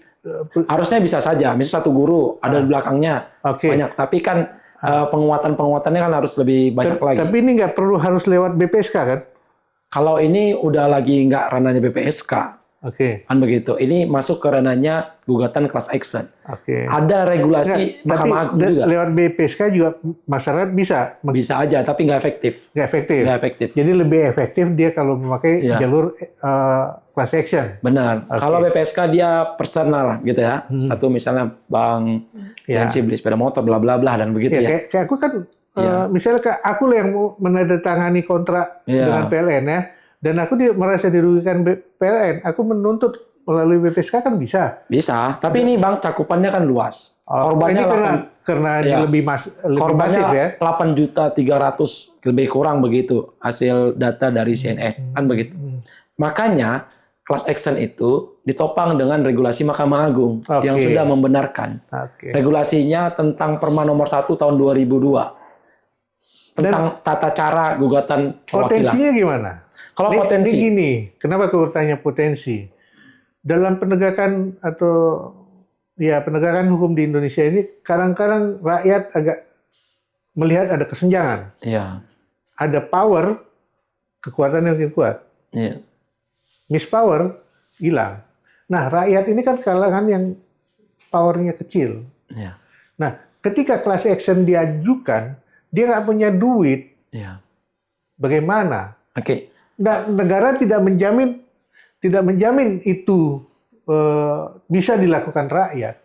harusnya bisa saja. Misalnya satu guru ada di belakangnya banyak, tapi kan penguatannya kan harus lebih banyak lagi. Tapi ini nggak perlu harus lewat BPSK kan? Kalau ini udah lagi nggak ranahnya BPSK. Kan begitu. Ini masuk ke ranahnya gugatan class action. Ada regulasi Mahkamah Agung juga. Lewat BPSK juga masyarakat bisa. Bisa aja, tapi nggak efektif. Nggak efektif. Jadi lebih efektif dia kalau memakai jalur class action. Benar. Kalau BPSK dia personal lah gitu ya. Satu misalnya bank yang beli sepeda motor bla bla bla dan begitu ya. Kayak aku kan misalnya aku yang mau menandatangani kontrak dengan PLN ya. Dan aku merasa dirugikan PLN, aku menuntut melalui BPSK kan bisa. Bisa, tapi ini Bang cakupannya kan luas. Korbannya karena lebih korbannya masif ya. 8.300.000 lebih kurang begitu hasil data dari CNN kan begitu. Makanya class action itu ditopang dengan regulasi Mahkamah Agung yang sudah membenarkan. Regulasinya tentang Perma nomor 1 tahun 2002 tentang tata cara gugatan perwakilan. Potensinya gimana? Kalau potensi gini, kenapa aku bertanya potensi? Dalam penegakan penegakan hukum di Indonesia ini kadang-kadang rakyat agak melihat ada kesenjangan. Iya. Ada power, kekuatan yang lebih kuat. Iya. Mispower hilang. Nah, rakyat ini kan kalangan yang powernya kecil. Iya. Nah, ketika class action diajukan, dia nggak punya duit. Iya. Bagaimana? Nah, negara tidak menjamin itu bisa dilakukan rakyat.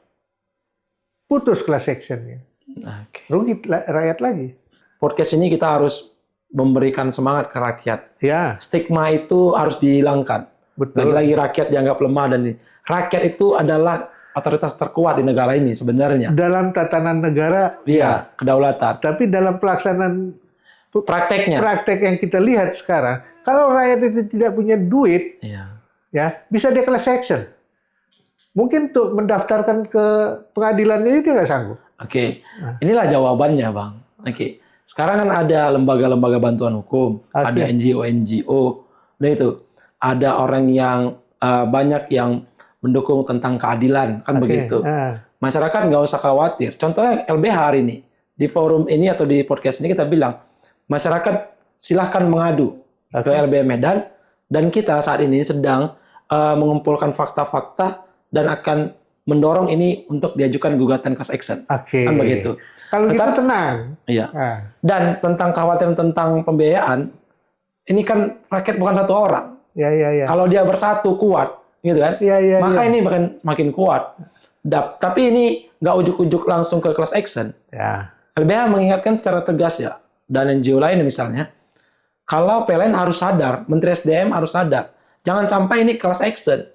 Putus class actionnya. Rugi rakyat lagi. Podcast ini kita harus memberikan semangat ke rakyat. Ya. Stigma itu harus dihilangkan. Betul. Lagi-lagi rakyat dianggap lemah dan rakyat itu adalah otoritas terkuat di negara ini sebenarnya. Dalam tatanan negara, kedaulatan. Tapi dalam pelaksanaan praktek yang kita lihat sekarang, kalau rakyat itu tidak punya duit, bisa dia class action. Mungkin tuh mendaftarkan ke pengadilan ini dia nggak sanggup. Inilah jawabannya, Bang. Sekarang kan ada lembaga-lembaga bantuan hukum, ada NGO, nah itu ada orang yang banyak yang mendukung tentang keadilan, kan begitu. Masyarakat nggak usah khawatir. Contohnya LBH hari ini di forum ini atau di podcast ini kita bilang masyarakat silahkan mengadu ke LBH Medan dan kita saat ini sedang mengumpulkan fakta-fakta dan akan mendorong ini untuk diajukan gugatan class action. Kan begitu. Kalau kita tenang. Iya. Dan tentang kekhawatiran tentang pembiayaan, ini kan rakyat bukan satu orang. Kalau dia bersatu kuat, gitu kan? Maka ini makin kuat. Tapi ini nggak ujuk-ujuk langsung ke class action. LBH mengingatkan secara tegas ya, dan NGO lain misalnya, kalau PLN harus sadar, Menteri SDM harus sadar, jangan sampai ini class action.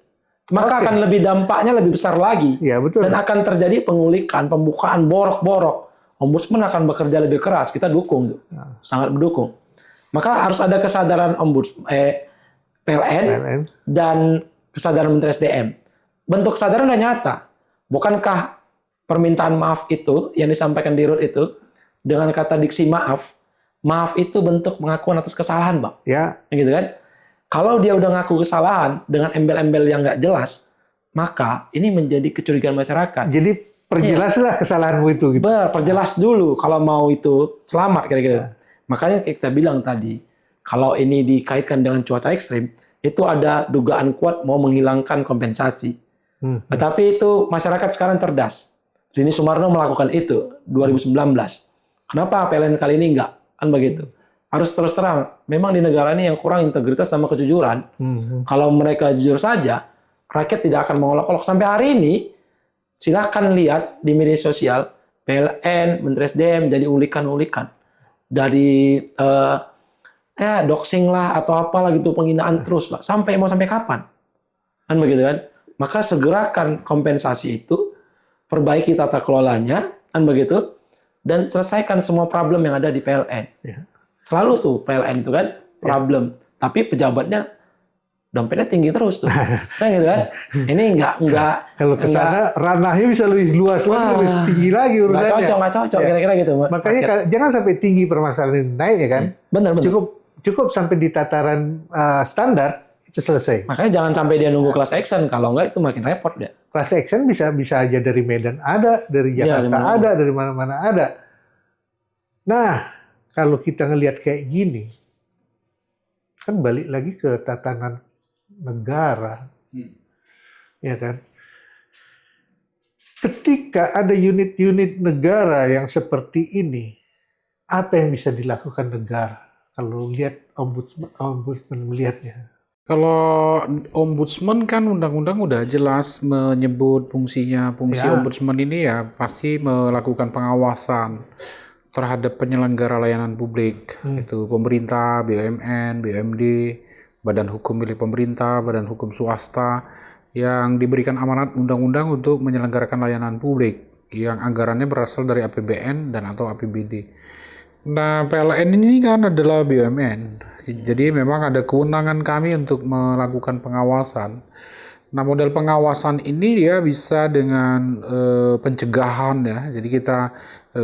Maka akan lebih dampaknya lebih besar lagi. Betul. Dan akan terjadi pengulikan, pembukaan borok-borok. Ombudsman akan bekerja lebih keras. Kita dukung, sangat mendukung. Maka harus ada kesadaran PLN dan kesadaran Menteri SDM. Bentuk kesadaran sudah nyata. Bukankah permintaan maaf itu yang disampaikan di RUT itu dengan kata diksi maaf itu bentuk pengakuan atas kesalahan, Bang. Gitu kan? Kalau dia udah ngaku kesalahan dengan embel-embel yang nggak jelas, maka ini menjadi kecurigaan masyarakat. Jadi perjelaslah kesalahanmu itu. Gitu. Perjelas dulu kalau mau itu selamat kira-kira. Makanya kita bilang tadi, kalau ini dikaitkan dengan cuaca ekstrim, itu ada dugaan kuat mau menghilangkan kompensasi. Tapi itu masyarakat sekarang cerdas. Rini Sumarno melakukan itu 2019. Kenapa PLN kali ini enggak? Kan begitu. Harus terus terang, memang di negara ini yang kurang integritas sama kejujuran. Kalau mereka jujur saja, rakyat tidak akan mengolok-olok. Sampai hari ini, silahkan lihat di media sosial, PLN, Menteri SDM jadi ulikan-ulikan. Dari doxing lah atau apalah gitu, penghinaan terus lah. Mau sampai kapan? Kan begitu kan? Maka segerakan kompensasi itu, perbaiki tata kelolanya, kan begitu, dan selesaikan semua problem yang ada di PLN. Ya. Selalu tuh PLN itu kan problem, tapi pejabatnya dompetnya tinggi terus tuh, kan gitu kan? Ini enggak kalau ke sana ranahnya bisa lebih luas lagi, lebih tinggi lagi urusannya. Nggak cocok, kira-kira gitu. Makanya jangan sampai tinggi permasalahan ini naik ya kan? Benar. Cukup sampai di tataran standar. Itu selesai. Makanya jangan sampai dia nunggu class action, kalau enggak itu makin repot dia. Class action bisa aja dari Medan ada, dari Jakarta ada, dari mana-mana ada. Nah, kalau kita ngelihat kayak gini, kan balik lagi ke tatanan negara, ya kan? Ketika ada unit-unit negara yang seperti ini, apa yang bisa dilakukan negara? Kalau lihat ombudsman melihatnya. Kalau ombudsman kan undang-undang udah jelas menyebut fungsinya. Fungsi ombudsman ini ya pasti melakukan pengawasan terhadap penyelenggara layanan publik. Itu pemerintah, BUMN, BUMD, badan hukum milik pemerintah, badan hukum swasta yang diberikan amanat undang-undang untuk menyelenggarakan layanan publik yang anggarannya berasal dari APBN dan atau APBD. Nah, PLN ini kan adalah BUMN. Jadi memang ada kewenangan kami untuk melakukan pengawasan. Nah, model pengawasan ini ya bisa dengan pencegahan ya. Jadi kita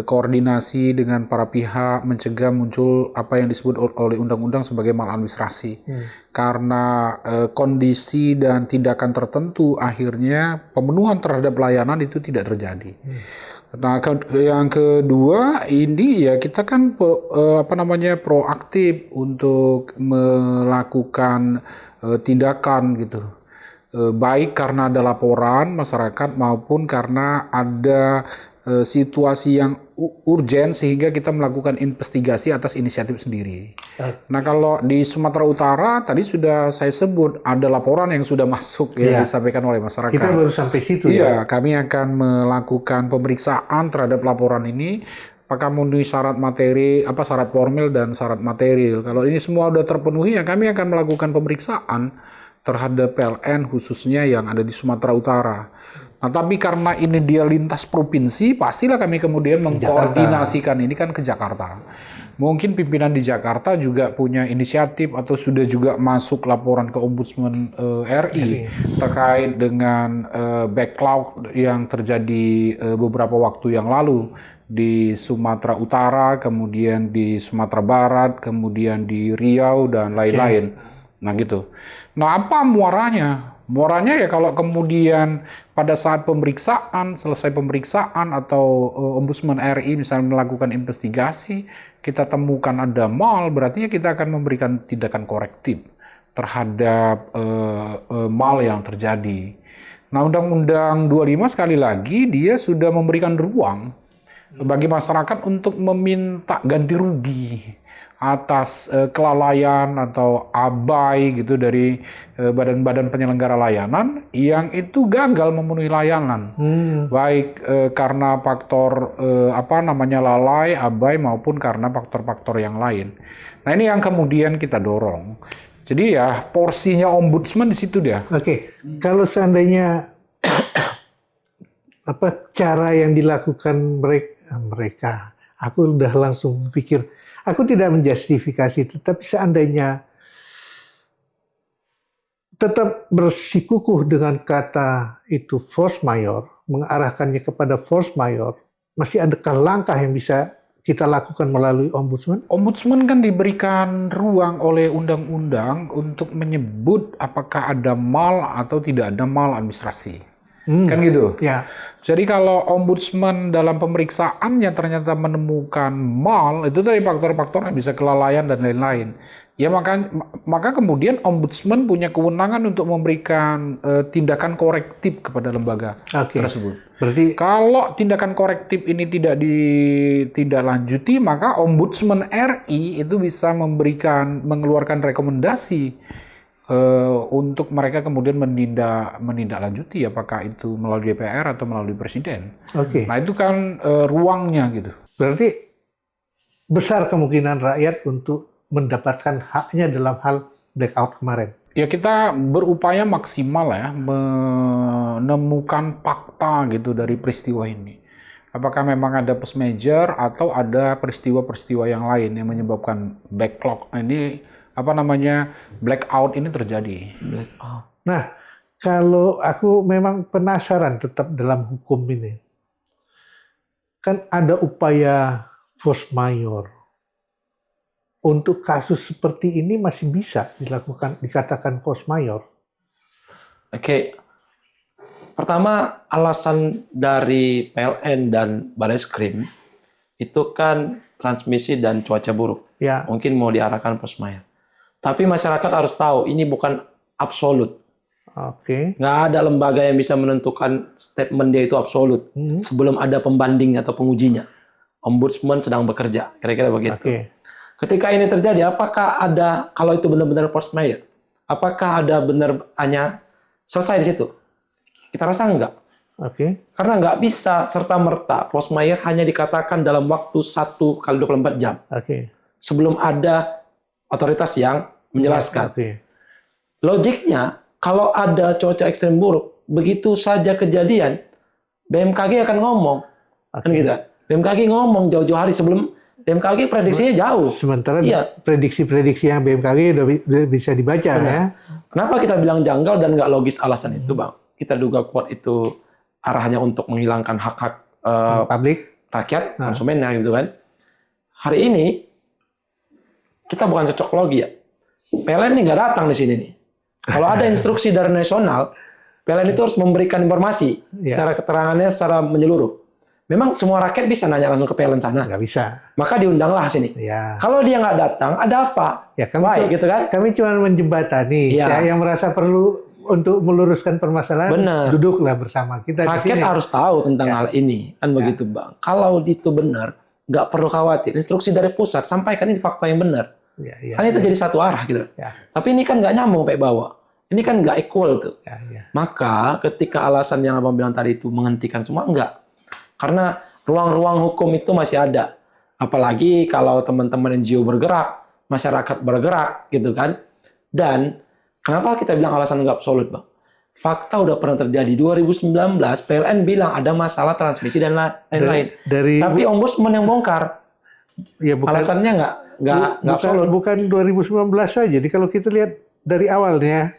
koordinasi dengan para pihak mencegah muncul apa yang disebut oleh undang-undang sebagai maladministrasi. Karena kondisi dan tindakan tertentu akhirnya pemenuhan terhadap layanan itu tidak terjadi. Nah, yang kedua ini ya kita kan proaktif untuk melakukan tindakan gitu. Baik karena ada laporan masyarakat maupun karena ada situasi yang urgen sehingga kita melakukan investigasi atas inisiatif sendiri. Nah, kalau di Sumatera Utara tadi sudah saya sebut ada laporan yang sudah masuk ya disampaikan oleh masyarakat. Kita baru sampai situ ya. Kami akan melakukan pemeriksaan terhadap laporan ini apakah memenuhi syarat materi, syarat formil dan syarat material. Kalau ini semua sudah terpenuhi ya kami akan melakukan pemeriksaan terhadap PLN khususnya yang ada di Sumatera Utara. Nah, tapi karena ini dia lintas provinsi, pastilah kami kemudian mengkoordinasikan ini kan ke Jakarta. Mungkin pimpinan di Jakarta juga punya inisiatif atau sudah juga masuk laporan ke Ombudsman RI terkait dengan backlog yang terjadi beberapa waktu yang lalu di Sumatera Utara, kemudian di Sumatera Barat, kemudian di Riau dan lain-lain. Nah gitu. Nah, apa muaranya? Muaranya ya kalau kemudian pada saat selesai pemeriksaan atau Ombudsman RI misalnya melakukan investigasi, kita temukan ada mal, berarti kita akan memberikan tindakan korektif terhadap mal yang terjadi. Nah, Undang-Undang 25 sekali lagi dia sudah memberikan ruang bagi masyarakat untuk meminta ganti rugi atas kelalaian atau abai gitu dari badan-badan penyelenggara layanan yang itu gagal memenuhi layanan, baik karena faktor lalai, abai maupun karena faktor-faktor yang lain. Nah, ini yang kemudian kita dorong. Jadi ya porsinya ombudsman di situ dia. Oke. Kalau seandainya cara yang dilakukan mereka, aku udah langsung pikir. Aku tidak menjustifikasi itu, tapi seandainya tetap bersikukuh dengan kata itu force majeure, mengarahkannya kepada force majeure, masih adakah langkah yang bisa kita lakukan melalui ombudsman? Ombudsman kan diberikan ruang oleh undang-undang untuk menyebut apakah ada mal atau tidak ada mal administrasi. Kan gitu. Ya. Jadi kalau ombudsman dalam pemeriksaannya ternyata menemukan mal, itu dari faktor-faktor yang bisa kelalaian dan lain-lain. Ya maka kemudian ombudsman punya kewenangan untuk memberikan tindakan korektif kepada lembaga tersebut. Berarti kalau tindakan korektif ini tidak ditindaklanjuti, maka ombudsman RI itu bisa mengeluarkan rekomendasi untuk mereka kemudian menindaklanjuti apakah itu melalui DPR atau melalui presiden. Nah itu kan ruangnya gitu. Berarti besar kemungkinan rakyat untuk mendapatkan haknya dalam hal blackout kemarin. Ya kita berupaya maksimal ya menemukan fakta gitu dari peristiwa ini. Apakah memang ada post major atau ada peristiwa-peristiwa yang lain yang menyebabkan backlog ini blackout ini terjadi. Nah, kalau aku memang penasaran tetap dalam hukum ini. Kan ada upaya force majeure. Untuk kasus seperti ini masih bisa dikatakan force majeure. Oke. Pertama, alasan dari PLN dan Barreskrim itu kan transmisi dan cuaca buruk. Ya. Mungkin mau diarahkan force majeure. Tapi masyarakat harus tahu ini bukan absolut. Nggak ada lembaga yang bisa menentukan statement dia itu absolut sebelum ada pembanding atau pengujinya. Ombudsman sedang bekerja, kira-kira begitu. Ketika ini terjadi, apakah ada, kalau itu benar-benar force majeure, apakah ada benar hanya selesai di situ? Kita rasa enggak. Karena nggak bisa serta-merta force majeure hanya dikatakan dalam waktu 1 kali 24 jam. Sebelum ada otoritas yang menjelaskan. Logiknya, kalau ada cuaca ekstrem buruk, begitu saja kejadian, BMKG akan ngomong. Kan gitu. BMKG ngomong jauh-jauh hari sebelum BMKG prediksinya jauh. Sementara prediksi-prediksi yang BMKG udah bisa dibaca ya. Kenapa kita bilang janggal dan nggak logis alasan itu, Bang? Kita duga kuat itu arahnya untuk menghilangkan hak-hak publik, rakyat, konsumennya gitu kan. Hari ini kita bukan cocok logi ya. PLN ini nggak datang di sini nih. Kalau ada instruksi dari nasional, PLN itu harus memberikan informasi secara keterangannya secara menyeluruh. Memang semua rakyat bisa nanya langsung ke PLN sana? Nggak bisa. Maka diundanglah sini. Kalau dia nggak datang, ada apa? Baik, gitu kan? Kami cuma menjembatani. Yang merasa perlu untuk meluruskan permasalahan, duduklah bersama kita. Rakyat harus tahu tentang hal ini, kan begitu, Bang. Kalau itu benar, nggak perlu khawatir. Instruksi dari pusat, sampaikan ini fakta yang benar. Kan itu jadi satu arah gitu. Tapi ini kan nggak nyambung sampai bawah. Ini kan nggak equal tuh. Maka ketika alasan yang Abang bilang tadi itu menghentikan semua, enggak. Karena ruang-ruang hukum itu masih ada. Apalagi kalau teman-teman NGO bergerak, masyarakat bergerak, gitu kan. Dan kenapa kita bilang alasan nggak absolut, Bang? Fakta udah pernah terjadi. 2019, PLN bilang ada masalah transmisi dan lain-lain. Tapi Ombudsman yang bongkar. Alasannya nggak absolut. Bukan 2019 saja. Jadi kalau kita lihat dari awalnya.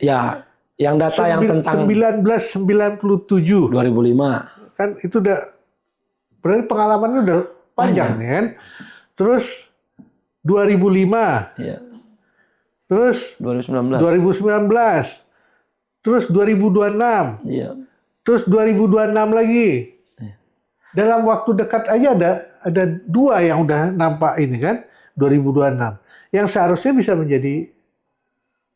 Yang data yang tentang 1997. 2005. Kan itu udah berarti pengalamannya udah panjang ya kan. Terus 2005. Terus 2019. Terus 2026. Terus 2026 lagi. Dalam waktu dekat aja ada 2 yang udah nampak ini kan, 2026. Yang seharusnya bisa menjadi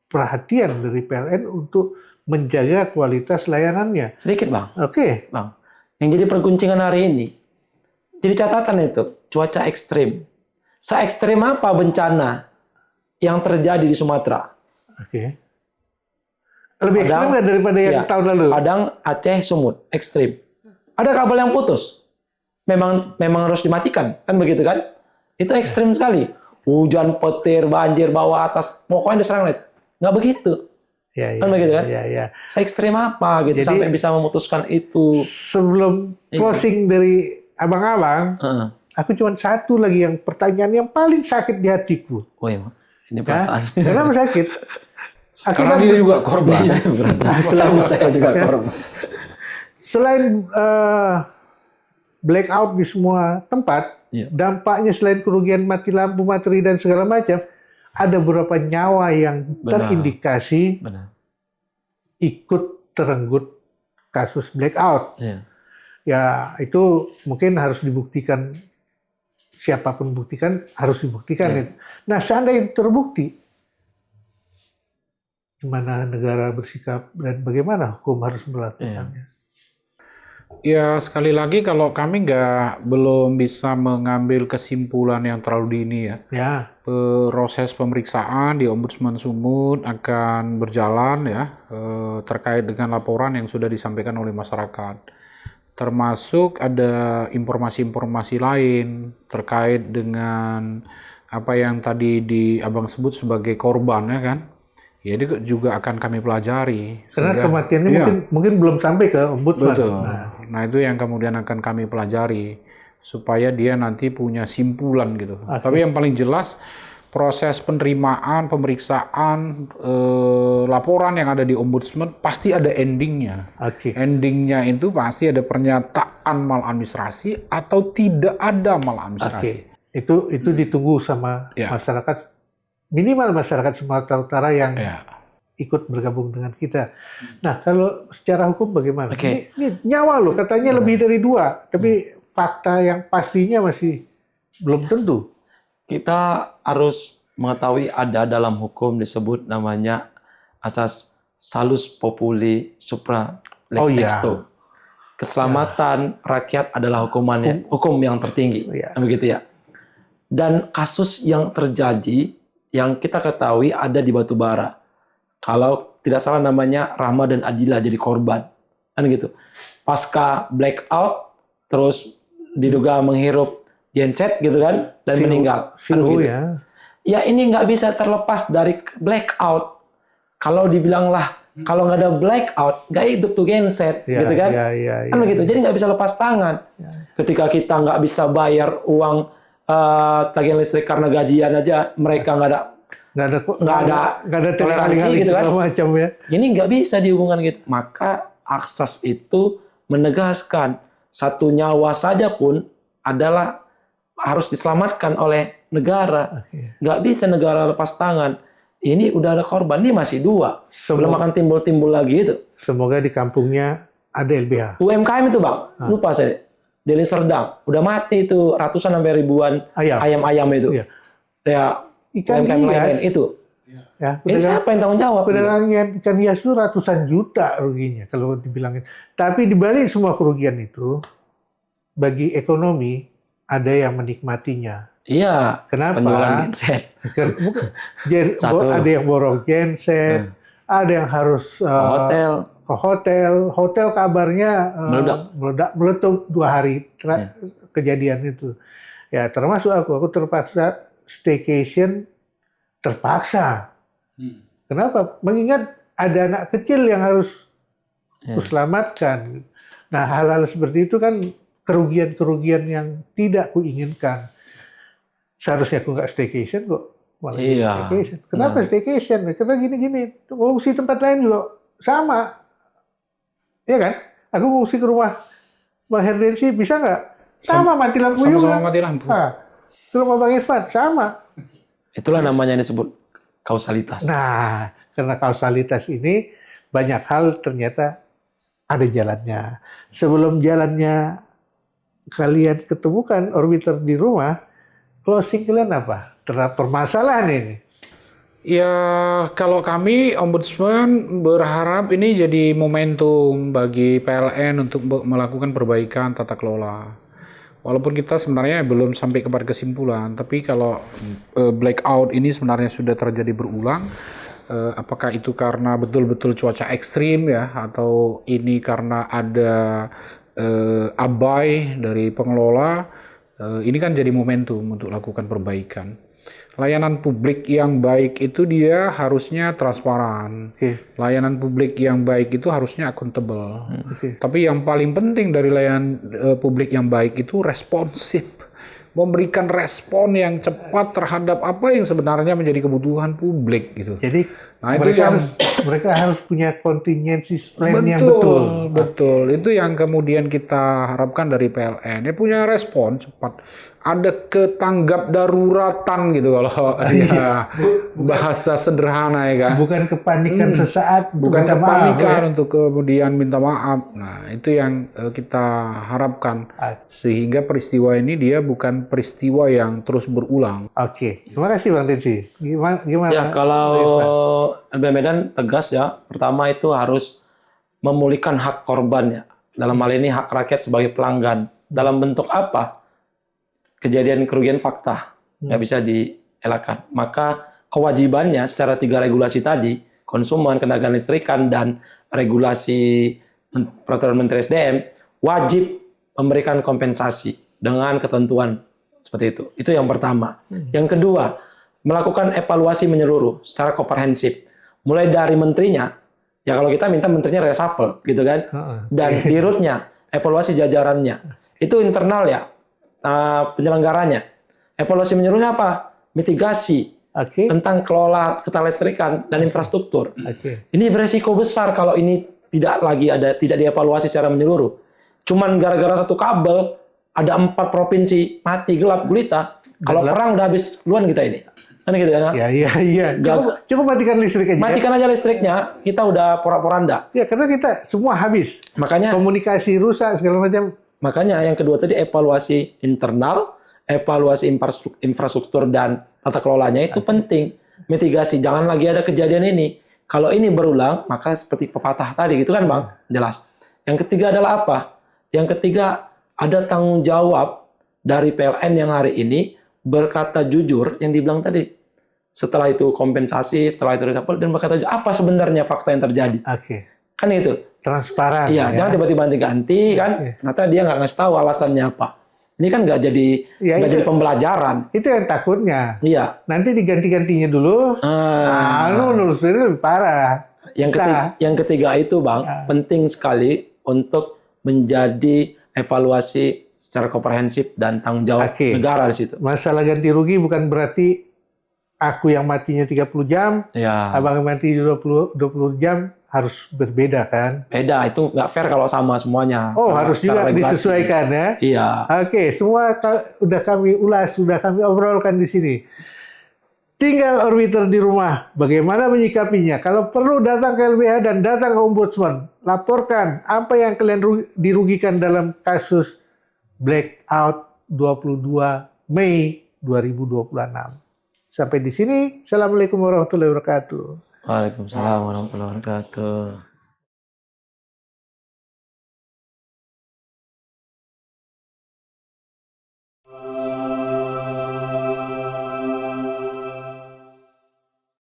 perhatian dari PLN untuk menjaga kualitas layanannya. Sedikit, Bang. Bang. Yang jadi perguncingan hari ini, jadi catatan itu, cuaca ekstrim. Se-ekstrim apa bencana yang terjadi di Sumatera? Lebih ekstrim nggak daripada yang tahun lalu? Padang, Aceh, Sumut, ekstrim. Ada kabel yang putus. Memang harus dimatikan, kan begitu kan? Itu ekstrim sekali. Hujan, petir, banjir, bawah atas, pokoknya diserang net. Nggak begitu. Kan begitu kan? Se-ekstrim apa gitu. Jadi, sampai bisa memutuskan itu. Sebelum closing dari abang-abang, aku cuma satu lagi yang pertanyaan yang paling sakit di hatiku. Ini perasaan. Kenapa sakit? Karena dia juga korban. Saya juga korban. Selain blackout di semua tempat, dampaknya selain kerugian mati lampu, materi dan segala macam, ada beberapa nyawa yang terindikasi ikut terenggut kasus blackout. Ya itu mungkin harus dibuktikan, siapapun buktikan harus dibuktikan itu. Nah seandainya itu terbukti, gimana negara bersikap dan bagaimana hukum harus melakukannya? Ya sekali lagi kalau kami belum bisa mengambil kesimpulan yang terlalu dini ya. Proses pemeriksaan di Ombudsman Sumut akan berjalan ya terkait dengan laporan yang sudah disampaikan oleh masyarakat. Termasuk ada informasi-informasi lain terkait dengan apa yang tadi Abang sebut sebagai korban ya kan. Ya, itu juga akan kami pelajari. Karena kematiannya mungkin belum sampai ke ombudsman. Betul. Nah, itu yang kemudian akan kami pelajari supaya dia nanti punya simpulan gitu. Tapi yang paling jelas proses penerimaan, pemeriksaan, laporan yang ada di ombudsman pasti ada endingnya. Endingnya itu pasti ada pernyataan maladministrasi atau tidak ada maladministrasi. Itu ditunggu sama masyarakat. Minimal masyarakat Sumatera Utara yang ikut bergabung dengan kita. Nah, kalau secara hukum bagaimana? Ini nyawa loh, katanya lebih dari 2, tapi fakta yang pastinya masih belum tentu. Kita harus mengetahui ada dalam hukum disebut namanya asas salus populi supra lex exto. Keselamatan rakyat adalah hukum yang tertinggi, begitu ya. Dan kasus yang terjadi yang kita ketahui ada di Batubara. Kalau tidak salah namanya Rahma dan Adila jadi korban. Kan gitu. Pasca blackout, terus diduga menghirup genset gitu kan, dan meninggal. Kan gitu. Ya ini nggak bisa terlepas dari blackout. Kalau dibilang lah, kalau nggak ada blackout, nggak hidup tuh genset. Gitu kan. Kan begitu. Jadi nggak bisa lepas tangan. Ketika kita nggak bisa bayar uang tagihan listrik karena gajian aja mereka nggak ada toleransi gitu kan, macam ya. Ini nggak bisa dihubungkan gitu. Maka asas itu menegaskan satu nyawa saja pun adalah harus diselamatkan oleh negara. Nggak bisa negara lepas tangan. Ini udah ada korban, ini masih 2. Belum akan timbul lagi itu. Semoga di kampungnya ada LBH. UMKM itu Bang, lupa saya. Deli Serdang, udah mati itu ratusan sampai ribuan ayam-ayam itu. Ya, ikan lain itu. Ini siapa yang tanggung jawab? Pedagang ikan hias itu ratusan juta ruginya kalau dibilangin. Tapi dibalik semua kerugian itu, bagi ekonomi ada yang menikmatinya. Iya. Kenapa? Penjualan genset. Ada yang borong genset, ada yang harus hotel kabarnya meletup 2 hari kejadian itu. Ya termasuk aku terpaksa staycation, terpaksa. Kenapa? Mengingat ada anak kecil yang harus kuselamatkan. Nah hal-hal seperti itu kan kerugian-kerugian yang tidak kuinginkan. Seharusnya aku nggak staycation kok. Staycation. Kenapa staycation? Karena gini-gini. Ngungsi tempat lain juga sama. Iya kan? Aku ngungsi ke rumah Bang Herdensi, bisa nggak? Sama mati lampu juga. Sama mati lampu. Ke rumah Bang Irfan, sama. Itulah namanya disebut kausalitas. Nah, karena kausalitas ini banyak hal ternyata ada jalannya. Sebelum jalannya kalian ketemukan orbiter di rumah, closing kalian apa? Terhadap permasalahan ini. Ya, kalau kami Ombudsman berharap ini jadi momentum bagi PLN untuk melakukan perbaikan tata kelola. Walaupun kita sebenarnya belum sampai kepada kesimpulan, tapi kalau blackout ini sebenarnya sudah terjadi berulang, apakah itu karena betul-betul cuaca ekstrim ya, atau ini karena ada abai dari pengelola, ini kan jadi momentum untuk lakukan perbaikan. Layanan publik yang baik itu dia harusnya transparan. Layanan publik yang baik itu harusnya akuntabel. Tapi yang paling penting dari layanan publik yang baik itu responsif. Memberikan respon yang cepat terhadap apa yang sebenarnya menjadi kebutuhan publik gitu. Jadi Nah, itu mereka harus punya contingency plan yang betul. Betul. Itu yang kemudian kita harapkan dari PLN. Dia punya respon cepat. Ada ketanggap daruratan gitu kalau bahasa sederhana ya kan. Bukan kepanikan sesaat, bukan kepanikan untuk kemudian minta maaf. Nah, itu yang kita harapkan. Sehingga peristiwa ini dia bukan peristiwa yang terus berulang. Oke. Terima kasih Bang Tensi. Gimana? Ya, kalau LBH Medan tegas ya. Pertama itu harus memulihkan hak korban ya. Dalam hal ini hak rakyat sebagai pelanggan. Dalam bentuk apa? Kejadian kerugian fakta. Nggak bisa dielakkan. Maka kewajibannya secara 3 regulasi tadi, konsumen, ketenaga listrikan, dan regulasi peraturan Menteri SDM, wajib memberikan kompensasi dengan ketentuan seperti itu. Itu yang pertama. Yang kedua, melakukan evaluasi menyeluruh secara komprehensif. Mulai dari menterinya, ya kalau kita minta menterinya reshuffle gitu kan, dan dirutnya, evaluasi jajarannya. Itu internal ya, penyelenggaranya. Evaluasi menyeluruhnya apa? Mitigasi tentang kelola kelistrikan dan infrastruktur. Ini beresiko besar kalau ini tidak dievaluasi secara menyeluruh. Cuman gara-gara satu kabel ada 4 provinsi mati gelap gulita. Kalau perang udah habis duluan kita ini. Kan gitu kan? Iya. Cukup matikan listrik aja. Matikan aja listriknya, kita udah porak-poranda. Ya, karena kita semua habis. Makanya komunikasi rusak segala macam. Makanya yang kedua tadi evaluasi internal, evaluasi infrastruktur dan tata kelolanya itu penting. Mitigasi, jangan lagi ada kejadian ini. Kalau ini berulang, maka seperti pepatah tadi gitu kan Bang, jelas. Yang ketiga adalah apa? Yang ketiga ada tanggung jawab dari PLN yang hari ini berkata jujur yang dibilang tadi. Setelah itu kompensasi, setelah itu reshuffle, dan berkata jujur apa sebenarnya fakta yang terjadi. Kan itu. Transparan. Iya, jangan tiba-tiba ganti kan. Ternyata dia nggak ngasih tahu alasannya apa. Ini kan nggak jadi pembelajaran. Itu yang takutnya. Iya. Nanti diganti-gantinya dulu. Nulusnya lebih parah. Yang ketiga itu Bang, penting sekali untuk menjadi evaluasi secara komprehensif dan tanggung jawab negara di situ. Masalah ganti rugi bukan berarti aku yang matinya 30 jam, abang yang mati 20 jam, harus berbeda kan? Beda, itu nggak fair kalau sama semuanya. Oh, harus juga disesuaikan ya? Iya. Oke, semua udah kami ulas, sudah kami obrolkan di sini. Tinggal orbiter di rumah, bagaimana menyikapinya? Kalau perlu datang ke LBH dan datang ke Ombudsman, laporkan apa yang kalian dirugikan dalam kasus blackout 22 Mei 2026. Sampai di sini, Assalamualaikum warahmatullahi wabarakatuh. Waalaikumsalam warahmatullahi wabarakatuh.